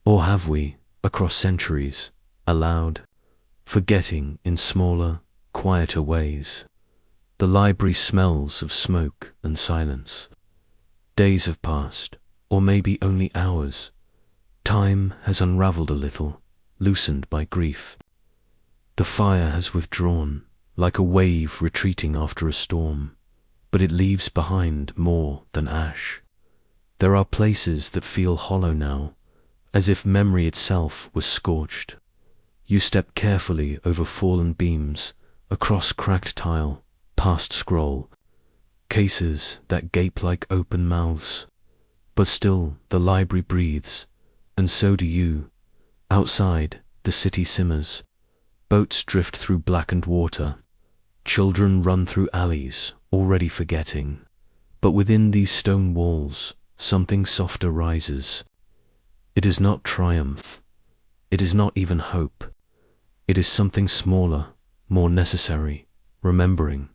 or have we, across centuries, allowed, forgetting in smaller, quieter ways? The library smells of smoke and silence. Days have passed, or maybe only hours. Time has unraveled a little, loosened by grief. The fire has withdrawn, like a wave retreating after a storm, but it leaves behind more than ash. There are places that feel hollow now, as if memory itself was scorched. You step carefully over fallen beams, across cracked tile, past scroll, cases that gape like open mouths. But still the library breathes, and so do you. Outside, the city simmers. Boats drift through blackened water. Children run through alleys, already forgetting. But within these stone walls, something softer rises. It is not triumph. It is not even hope. It is something smaller, more necessary, remembering.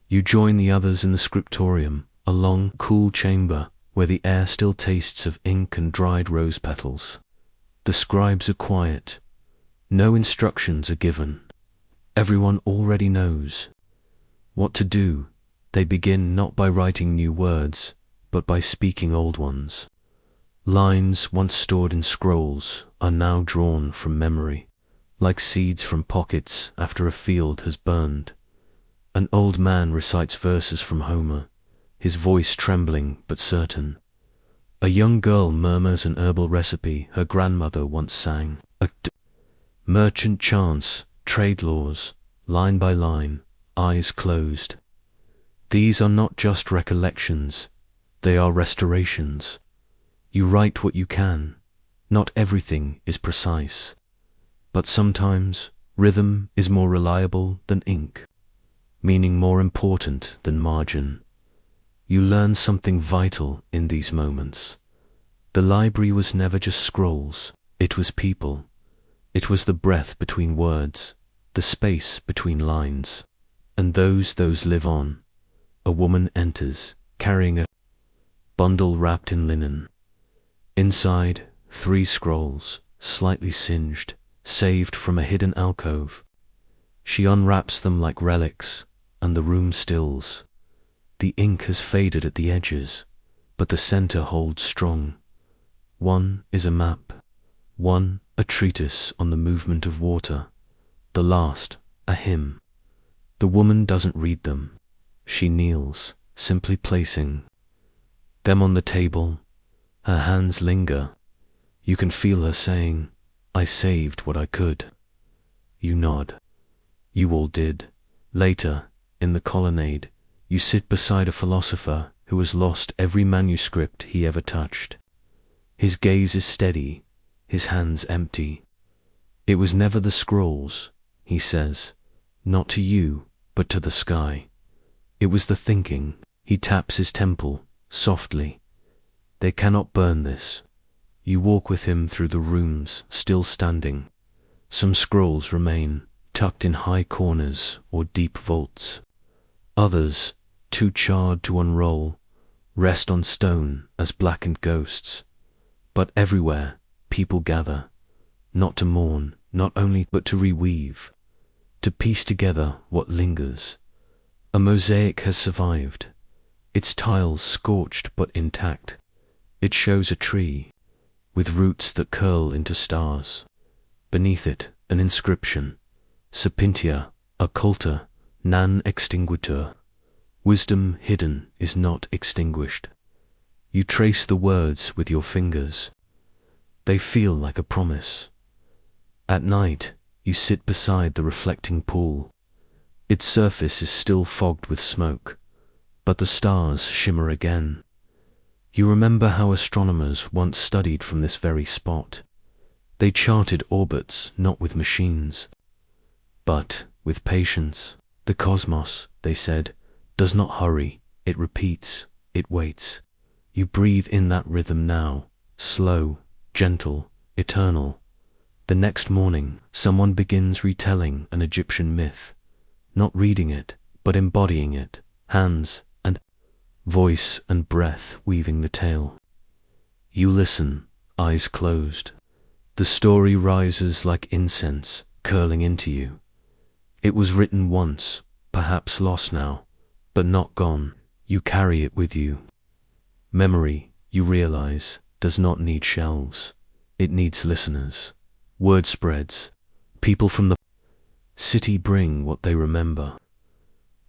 You join the others in the scriptorium, a long, cool chamber where the air still tastes of ink and dried rose petals. The scribes are quiet. No instructions are given. Everyone already knows what to do. They begin not by writing new words, but by speaking old ones. Lines once stored in scrolls are now drawn from memory, like seeds from pockets after a field has burned. An old man recites verses from Homer, his voice trembling but certain. A young girl murmurs an herbal recipe her grandmother once sang. Merchant chants, trade laws, line by line, eyes closed. These are not just recollections, they are restorations. You write what you can. Not everything is precise. But sometimes rhythm is more reliable than ink, meaning more important than margin. You learn something vital in these moments. The library was never just scrolls, it was people. It was the breath between words, the space between lines. And those live on. A woman enters, carrying a bundle wrapped in linen. Inside, 3 scrolls, slightly singed, saved from a hidden alcove. She unwraps them like relics, and the room stills. The ink has faded at the edges, but the center holds strong. One is a map, one a treatise on the movement of water, the last a hymn. The woman doesn't read them. She kneels, simply placing them on the table. Her hands linger. You can feel her saying, "I saved what I could." You nod. You all did. Later, in the colonnade, you sit beside a philosopher who has lost every manuscript he ever touched. His gaze is steady, his hands empty. "It was never the scrolls," he says, "not to you, but to the sky. It was the thinking." He taps his temple, softly. "They cannot burn this." You walk with him through the rooms, still standing. Some scrolls remain, tucked in high corners or deep vaults. Others, too charred to unroll, rest on stone as blackened ghosts. But everywhere, people gather, not to mourn, not only but to reweave, to piece together what lingers. A mosaic has survived, its tiles scorched but intact. It shows a tree, with roots that curl into stars. Beneath it, an inscription, Sapientia, occulta, non extinguitur. Wisdom hidden is not extinguished. You trace the words with your fingers. They feel like a promise. At night, you sit beside the reflecting pool. Its surface is still fogged with smoke, but the stars shimmer again. You remember how astronomers once studied from this very spot. They charted orbits not with machines, but with patience. The cosmos, they said, does not hurry, it repeats, it waits. You breathe in that rhythm now, slow, gentle, eternal. The next morning, someone begins retelling an Egyptian myth, not reading it, but embodying it, hands and voice and breath weaving the tale. You listen, eyes closed. The story rises like incense, curling into you. It was written once, perhaps lost now, but not gone. You carry it with you. Memory, you realize, does not need shelves. It needs listeners. Word spreads. People from the city bring what they remember.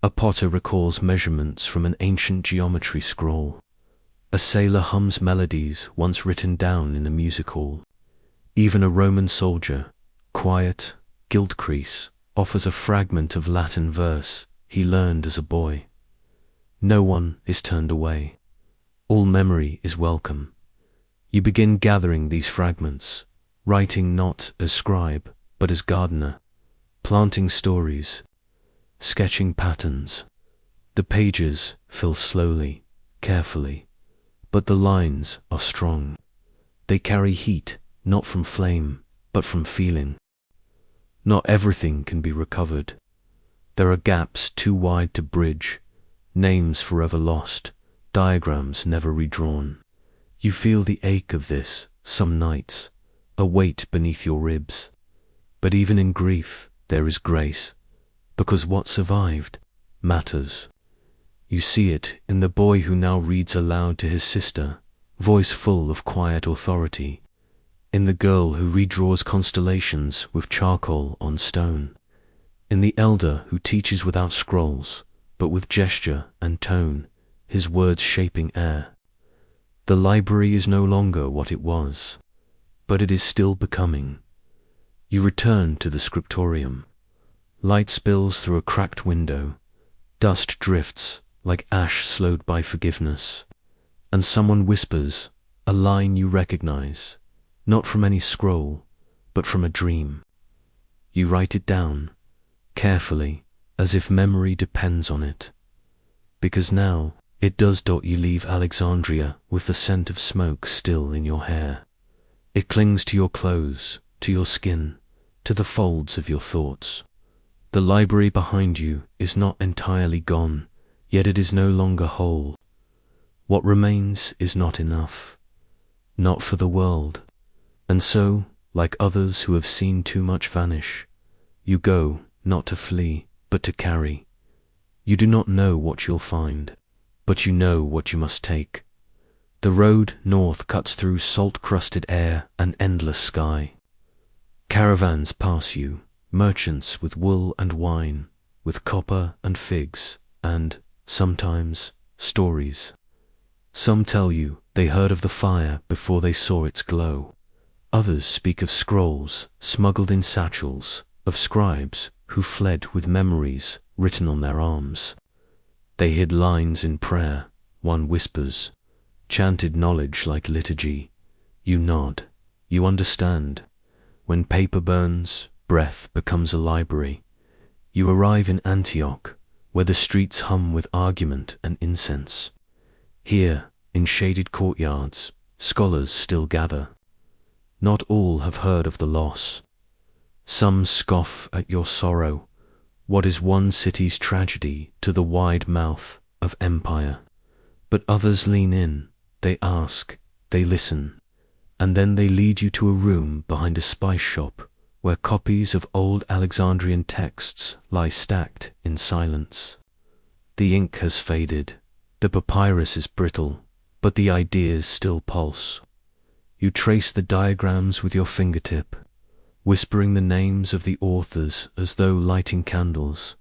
A potter recalls measurements from an ancient geometry scroll. A sailor hums melodies once written down in the music hall. Even a Roman soldier, quiet, guilt crease, offers a fragment of Latin verse he learned as a boy. No one is turned away. All memory is welcome. You begin gathering these fragments, writing not as scribe, but as gardener, planting stories, sketching patterns. The pages fill slowly, carefully, but the lines are strong. They carry heat, not from flame, but from feeling. Not everything can be recovered. There are gaps too wide to bridge, names forever lost, diagrams never redrawn. You feel the ache of this some nights, a weight beneath your ribs. But even in grief, there is grace, because what survived matters. You see it in the boy who now reads aloud to his sister, voice full of quiet authority, in the girl who redraws constellations with charcoal on stone, in the elder who teaches without scrolls, but with gesture and tone, his words shaping air. The library is no longer what it was, but it is still becoming. You return to the scriptorium. Light spills through a cracked window, dust drifts like ash slowed by forgiveness, and someone whispers a line you recognize, not from any scroll, but from a dream. You write it down, carefully, as if memory depends on it, because now It does. You leave Alexandria with the scent of smoke still in your hair. It clings to your clothes, to your skin, to the folds of your thoughts. The library behind you is not entirely gone, yet it is no longer whole. What remains is not enough, not for the world. And so, like others who have seen too much vanish, you go, not to flee, but to carry. You do not know what you'll find, but you know what you must take. The road north cuts through salt-crusted air and endless sky. Caravans pass you, merchants with wool and wine, with copper and figs, and, sometimes, stories. Some tell you they heard of the fire before they saw its glow. Others speak of scrolls smuggled in satchels, of scribes who fled with memories written on their arms. They hid lines in prayer, one whispers, chanted knowledge like liturgy. You nod, you understand. When paper burns, breath becomes a library. You arrive in Antioch, where the streets hum with argument and incense. Here, in shaded courtyards, scholars still gather. Not all have heard of the loss. Some scoff at your sorrow. What is one city's tragedy to the wide mouth of empire? But others lean in, they ask, they listen, and then they lead you to a room behind a spice shop where copies of old Alexandrian texts lie stacked in silence. The ink has faded, the papyrus is brittle, but the ideas still pulse. You trace the diagrams with your fingertip, whispering the names of the authors as though lighting candles.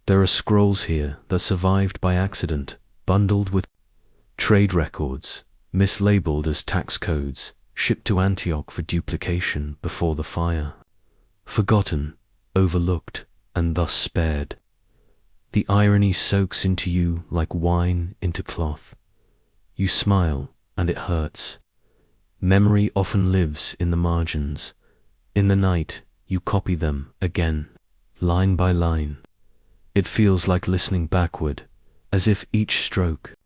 There are scrolls here that survived by accident, bundled with trade records, mislabeled as tax codes, shipped to Antioch for duplication before the fire. Forgotten, overlooked, and thus spared. The irony soaks into you like wine into cloth. You smile, and it hurts. Memory often lives in the margins. In the night, you copy them again, line by line. It feels like listening backward, as if each stroke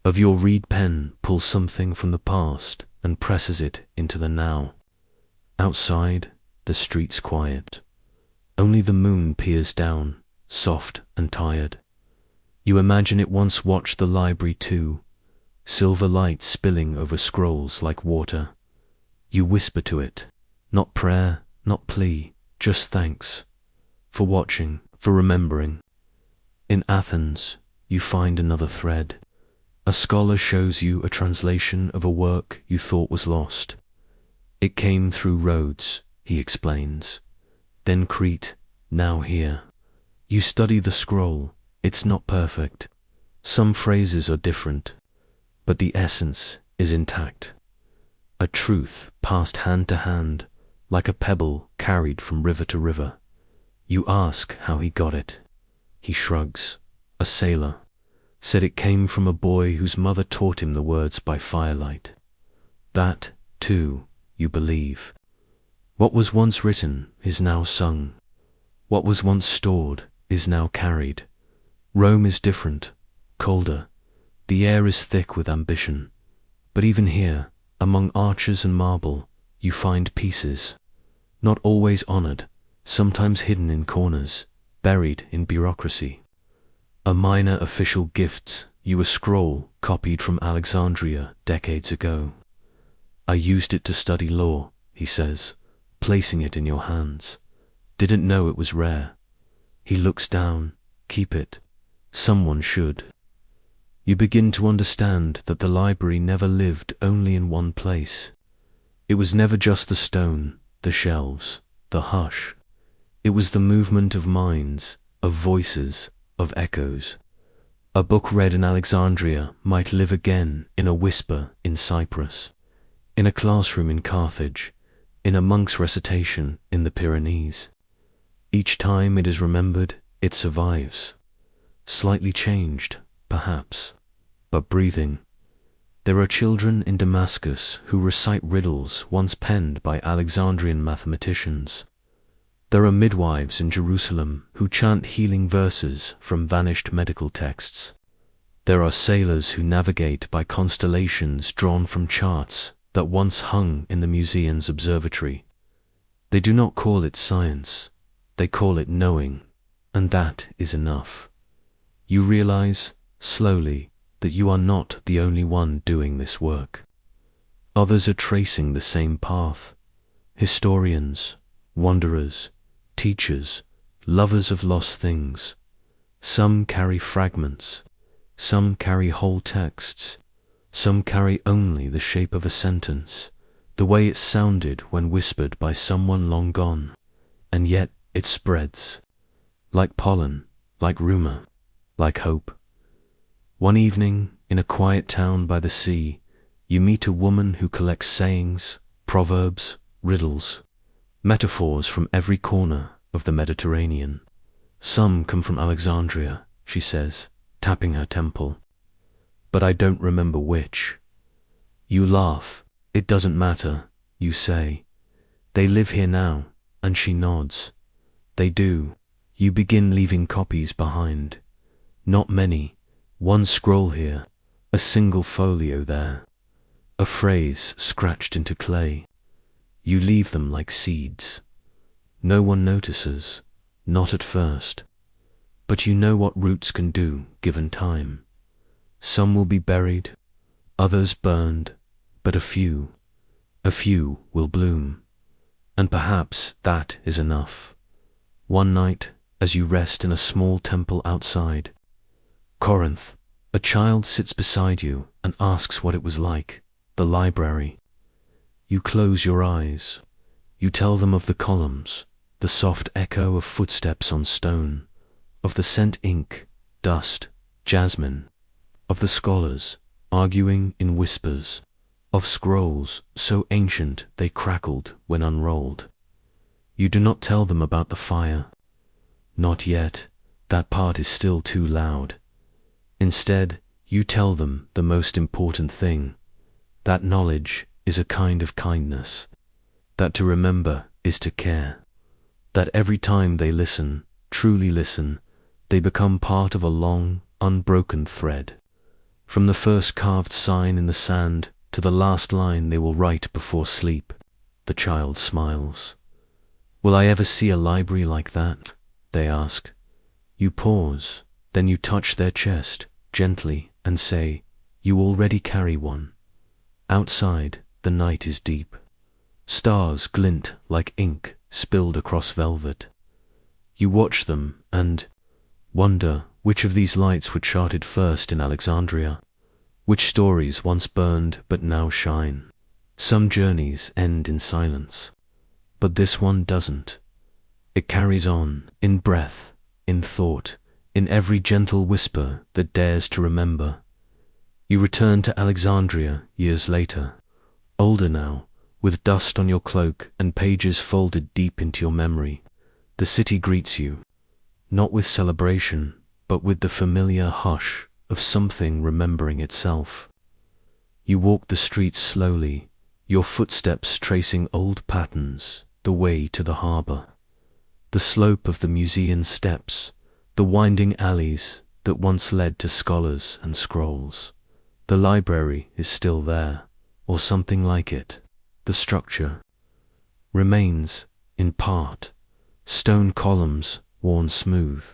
of your reed pen pulls something from the past and presses it into the now. Outside, the street's quiet. Only the moon peers down, soft and tired. You imagine it once watched the library too, silver light spilling over scrolls like water. You whisper to it, not prayer, not plea, just thanks, for watching, for remembering. In Athens, you find another thread. A scholar shows you a translation of a work you thought was lost. It came through Rhodes, he explains, then Crete, now here. You study the scroll, it's not perfect. Some phrases are different, but the essence is intact. A truth passed hand to hand, like a pebble carried from river to river. You ask how he got it. He shrugs. A sailor. Said it came from a boy whose mother taught him the words by firelight. That, too, you believe. What was once written is now sung. What was once stored is now carried. Rome is different, colder. The air is thick with ambition. But even here, among arches and marble, you find pieces. Not always honored, sometimes hidden in corners, buried in bureaucracy. A minor official gifts you a scroll copied from Alexandria decades ago. I used it to study law, he says, placing it in your hands. Didn't know it was rare. He looks down. Keep it. Someone should. You begin to understand that the library never lived only in one place. It was never just the stone, the shelves, the hush. It was the movement of minds, of voices, of echoes. A book read in Alexandria might live again in a whisper in Cyprus, in a classroom in Carthage, in a monk's recitation in the Pyrenees. Each time it is remembered, it survives. Slightly changed, perhaps, but breathing. There are children in Damascus who recite riddles once penned by Alexandrian mathematicians. There are midwives in Jerusalem who chant healing verses from vanished medical texts. There are sailors who navigate by constellations drawn from charts that once hung in the museum's observatory. They do not call it science, they call it knowing, and that is enough. You realize, slowly, that you are not the only one doing this work. Others are tracing the same path. Historians, wanderers, teachers, lovers of lost things. Some carry fragments, some carry whole texts, some carry only the shape of a sentence, the way it sounded when whispered by someone long gone, and yet it spreads, like pollen, like rumor, like hope. One evening, in a quiet town by the sea, you meet a woman who collects sayings, proverbs, riddles, metaphors from every corner of the Mediterranean. Some come from Alexandria, she says, tapping her temple. But I don't remember which. You laugh. It doesn't matter, you say. They live here now, and she nods. They do. You begin leaving copies behind. Not many. One scroll here, a single folio there, a phrase scratched into clay. You leave them like seeds. No one notices, not at first. But you know what roots can do given time. Some will be buried, others burned, but a few will bloom. And perhaps that is enough. One night, as you rest in a small temple outside Corinth, a child sits beside you and asks what it was like, the library. You close your eyes. You tell them of the columns, the soft echo of footsteps on stone, of the scent ink, dust, jasmine, of the scholars arguing in whispers, of scrolls so ancient they crackled when unrolled. You do not tell them about the fire. Not yet, that part is still too loud. Instead, you tell them the most important thing, that knowledge is a kind of kindness, that to remember is to care, that every time they listen, truly listen, they become part of a long, unbroken thread. From the first carved sign in the sand to the last line they will write before sleep, the child smiles. Will I ever see a library like that? They ask. You pause. Then you touch their chest, gently, and say, you already carry one. Outside, the night is deep. Stars glint like ink spilled across velvet. You watch them and wonder which of these lights were charted first in Alexandria, which stories once burned but now shine. Some journeys end in silence, but this one doesn't. It carries on, in breath, in thought, in every gentle whisper that dares to remember. You return to Alexandria years later, older now, with dust on your cloak and pages folded deep into your memory. The city greets you, not with celebration, but with the familiar hush of something remembering itself. You walk the streets slowly, your footsteps tracing old patterns, the way to the harbor, the slope of the museum steps, the winding alleys that once led to scholars and scrolls. The library is still there, or something like it. The structure remains, in part, stone columns worn smooth,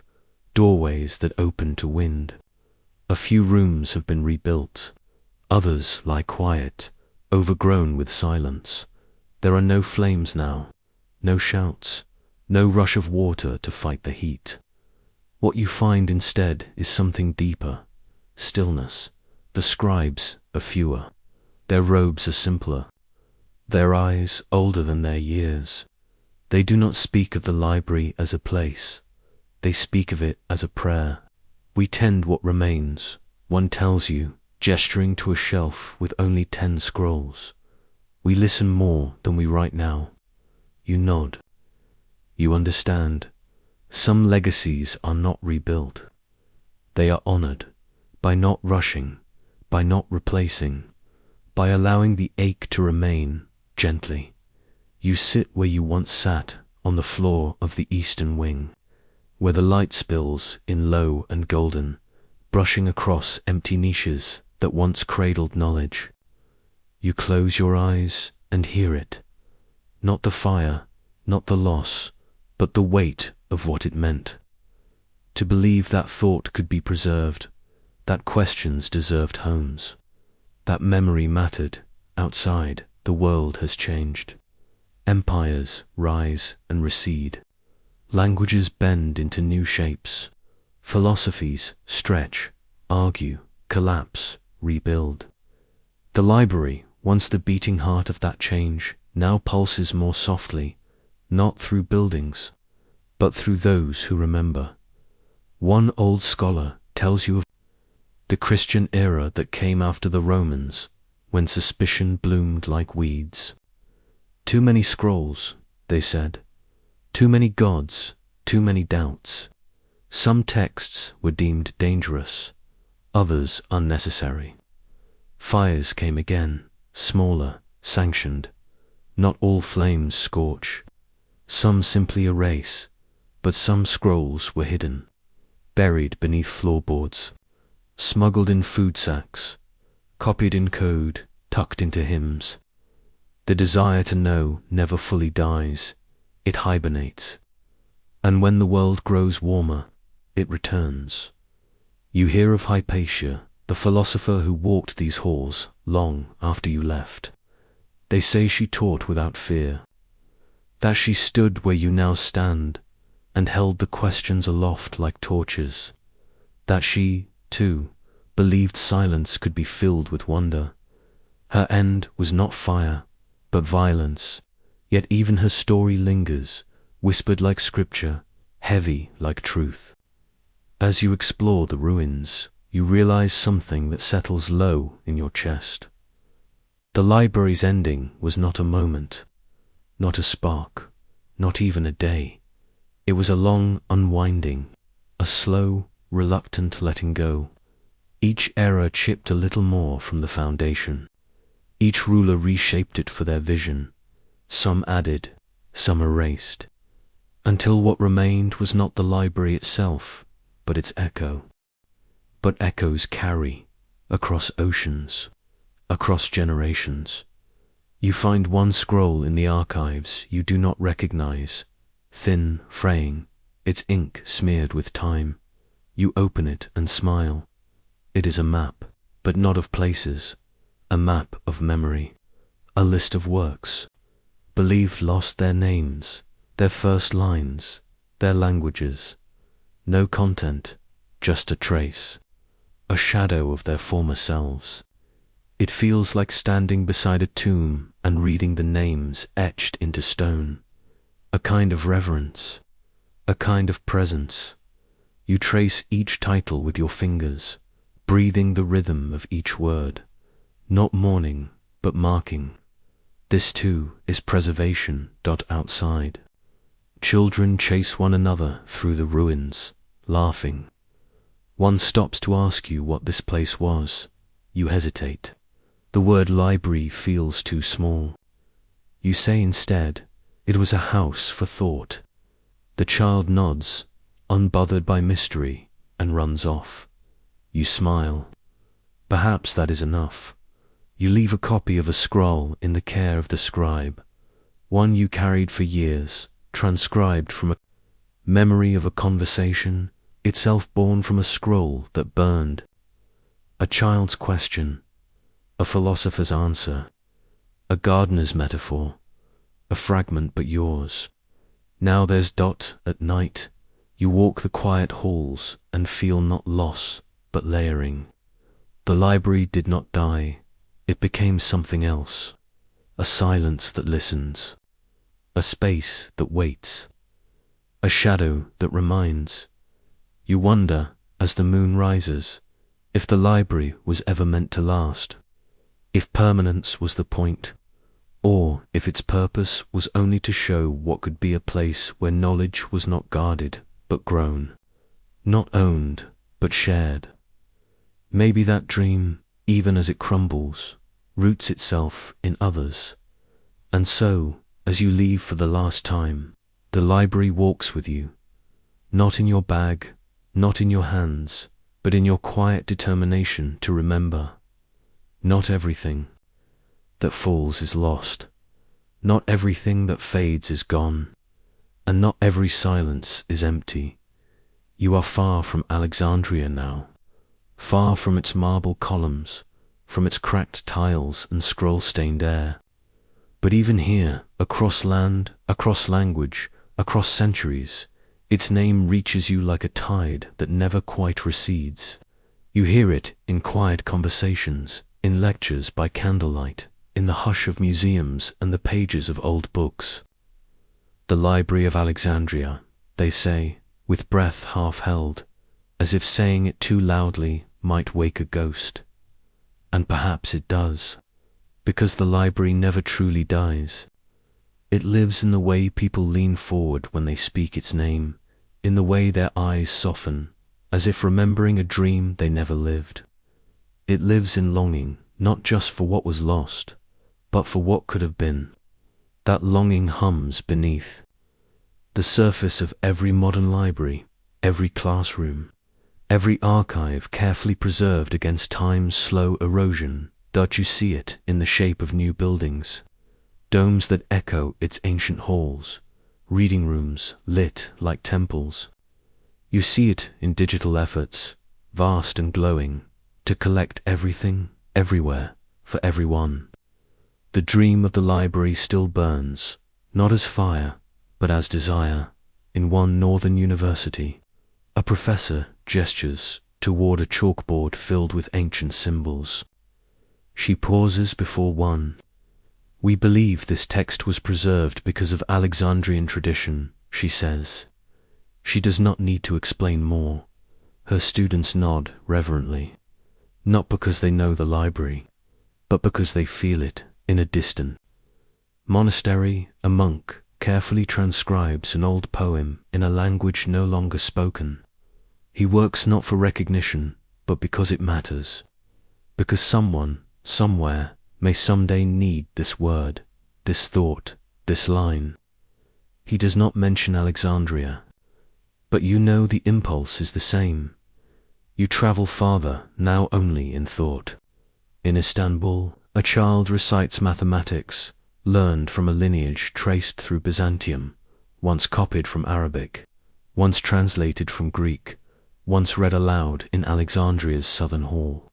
doorways that open to wind. A few rooms have been rebuilt, others lie quiet, overgrown with silence. There are no flames now, no shouts, no rush of water to fight the heat. What you find instead is something deeper, stillness. The scribes are fewer, their robes are simpler, their eyes older than their years. They do not speak of the library as a place, they speak of it as a prayer. We tend what remains, one tells you, gesturing to a shelf with only 10 scrolls. We listen more than we write now. You nod. You understand. Some legacies are not rebuilt. They are honored by not rushing, by not replacing, by allowing the ache to remain gently. You sit where you once sat, on the floor of the eastern wing, where the light spills in low and golden, brushing across empty niches that once cradled knowledge. You close your eyes and hear it. Not the fire, not the loss, but the weight of what it meant. To believe that thought could be preserved, that questions deserved homes, that memory mattered outside the world has changed. Empires rise and recede. Languages bend into new shapes. Philosophies stretch, argue, collapse, rebuild. The library, once the beating heart of that change, now pulses more softly, not through buildings, but through those who remember. One old scholar tells you of the Christian era that came after the Romans, when suspicion bloomed like weeds. Too many scrolls, they said. Too many gods, too many doubts. Some texts were deemed dangerous, others unnecessary. Fires came again, smaller, sanctioned. Not all flames scorch. Some simply erase, but some scrolls were hidden, buried beneath floorboards, smuggled in food sacks, copied in code, tucked into hymns. The desire to know never fully dies, it hibernates. And when the world grows warmer, it returns. You hear of Hypatia, the philosopher who walked these halls long after you left. They say she taught without fear, that she stood where you now stand and held the questions aloft like torches, that she, too, believed silence could be filled with wonder. Her end was not fire, but violence, yet even her story lingers, whispered like scripture, heavy like truth. As you explore the ruins, you realize something that settles low in your chest. The library's ending was not a moment, not a spark, not even a day. It was a long unwinding, a slow, reluctant letting go. Each era chipped a little more from the foundation. Each ruler reshaped it for their vision. Some added, some erased, until what remained was not the library itself, but its echo. But echoes carry, across oceans, across generations. You find one scroll in the archives you do not recognize, thin, fraying, its ink smeared with time. You open it and smile. It is a map, but not of places, a map of memory, a list of works, believed lost their names, their first lines, their languages. No content, just a trace, a shadow of their former selves. It feels like standing beside a tomb and reading the names etched into stone. A kind of reverence, a kind of presence. You trace each title with your fingers, breathing the rhythm of each word, not mourning, but marking. This too is preservation. Outside. Children chase one another through the ruins, laughing. One stops to ask you what this place was. You hesitate. The word library feels too small. You say instead, it was a house for thought. The child nods, unbothered by mystery, and runs off. You smile. Perhaps that is enough. You leave a copy of a scroll in the care of the scribe, one you carried for years, transcribed from a memory of a conversation, itself born from a scroll that burned. A child's question, a philosopher's answer, a gardener's metaphor, a fragment but yours. Now there's at night, you walk the quiet halls and feel not loss, but layering. The library did not die, it became something else, a silence that listens, a space that waits, a shadow that reminds. You wonder, as the moon rises, if the library was ever meant to last, if permanence was the point, or if its purpose was only to show what could be a place where knowledge was not guarded, but grown, not owned, but shared. Maybe that dream, even as it crumbles, roots itself in others. And so, as you leave for the last time, the library walks with you, not in your bag, not in your hands, but in your quiet determination to remember. Not everything that falls is lost, not everything that fades is gone, and not every silence is empty. You are far from Alexandria now, far from its marble columns, from its cracked tiles and scroll-stained air. But even here, across land, across language, across centuries, its name reaches you like a tide that never quite recedes. You hear it in quiet conversations, in lectures by candlelight, in the hush of museums and the pages of old books. The Library of Alexandria, they say, with breath half held, as if saying it too loudly might wake a ghost. And perhaps it does, because the library never truly dies. It lives in the way people lean forward when they speak its name, in the way their eyes soften, as if remembering a dream they never lived. It lives in longing, not just for what was lost, but for what could have been. That longing hums beneath the surface of every modern library, every classroom, every archive carefully preserved against time's slow erosion. Don't you see it in the shape of new buildings, domes that echo its ancient halls, reading rooms lit like temples? You see it in digital efforts, vast and glowing, to collect everything, everywhere, for everyone. The dream of the library still burns, not as fire, but as desire. In one northern university, a professor gestures toward a chalkboard filled with ancient symbols. She pauses before one. We believe this text was preserved because of Alexandrian tradition, she says. She does not need to explain more. Her students nod reverently, not because they know the library, but because they feel it in a distant monastery. A monk carefully transcribes an old poem in a language no longer spoken. He works not for recognition, but because it matters, because someone, somewhere, may someday need this word, this thought, this line. He does not mention Alexandria, but you know the impulse is the same. You travel farther, now only in thought. In Istanbul, a child recites mathematics, learned from a lineage traced through Byzantium, once copied from Arabic, once translated from Greek, once read aloud in Alexandria's southern hall.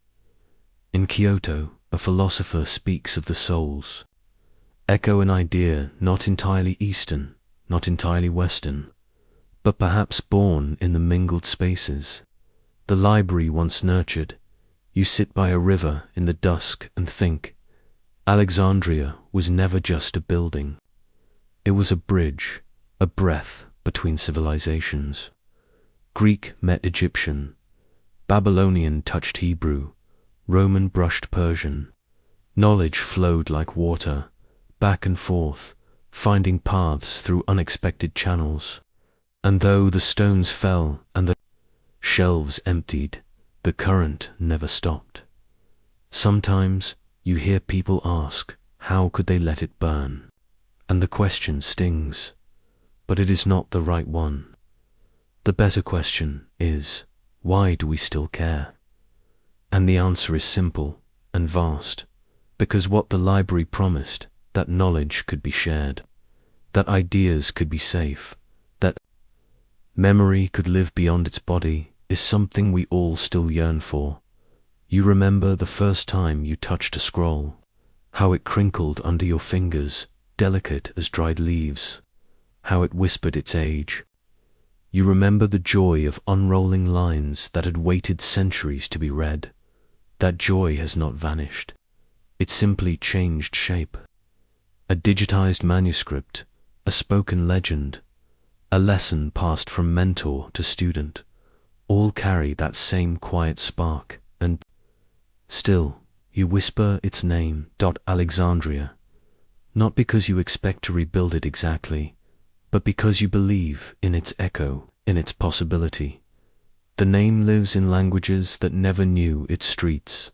In Kyoto, a philosopher speaks of the souls. Echo an idea not entirely Eastern, not entirely Western, but perhaps born in the mingled spaces. The library once nurtured, you sit by a river in the dusk and think, Alexandria was never just a building. It was a bridge, a breath between civilizations. Greek met Egyptian, Babylonian touched Hebrew, Roman brushed Persian. Knowledge flowed like water, back and forth, finding paths through unexpected channels. And though the stones fell and the shelves emptied, the current never stopped. Sometimes you hear people ask, how could they let it burn? And the question stings, but it is not the right one. The better question is, why do we still care? And the answer is simple and vast, because what the library promised, that knowledge could be shared, that ideas could be safe, that memory could live beyond its body, is something we all still yearn for. You remember the first time you touched a scroll, how it crinkled under your fingers, delicate as dried leaves, how it whispered its age. You remember the joy of unrolling lines that had waited centuries to be read. That joy has not vanished. It simply changed shape. A digitized manuscript, a spoken legend, a lesson passed from mentor to student, all carry that same quiet spark, and still you whisper its name, Alexandria, not because you expect to rebuild it exactly, but because you believe in its echo, in its possibility. The name lives in languages that never knew its streets,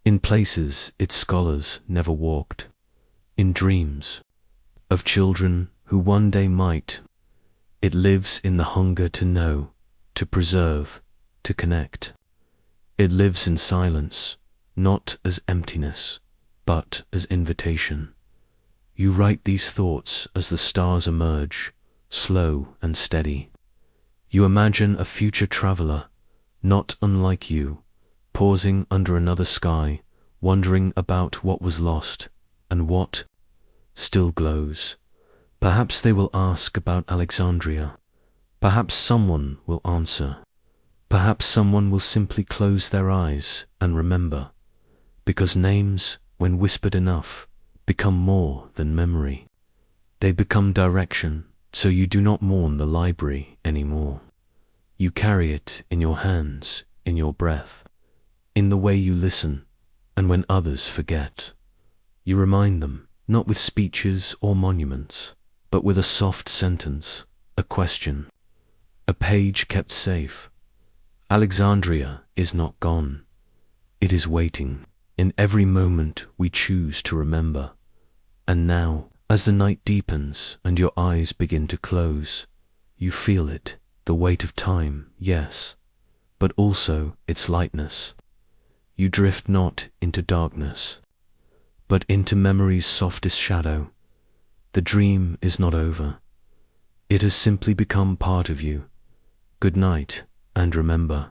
in places its scholars never walked, in dreams of children who one day might. It lives in the hunger to know, to preserve, to connect. It lives in silence, not as emptiness, but as invitation. You write these thoughts as the stars emerge, slow and steady. You imagine a future traveler, not unlike you, pausing under another sky, wondering about what was lost and what still glows. Perhaps they will ask about Alexandria. Perhaps someone will answer. Perhaps someone will simply close their eyes and remember, because names, when whispered enough, become more than memory. They become direction, so you do not mourn the library anymore. You carry it in your hands, in your breath, in the way you listen, and when others forget. You remind them, not with speeches or monuments, but with a soft sentence, a question, a page kept safe. Alexandria is not gone. It is waiting in every moment we choose to remember. And now, as the night deepens and your eyes begin to close, you feel it, the weight of time, yes, but also its lightness. You drift not into darkness, but into memory's softest shadow. The dream is not over. It has simply become part of you. Good night, and remember,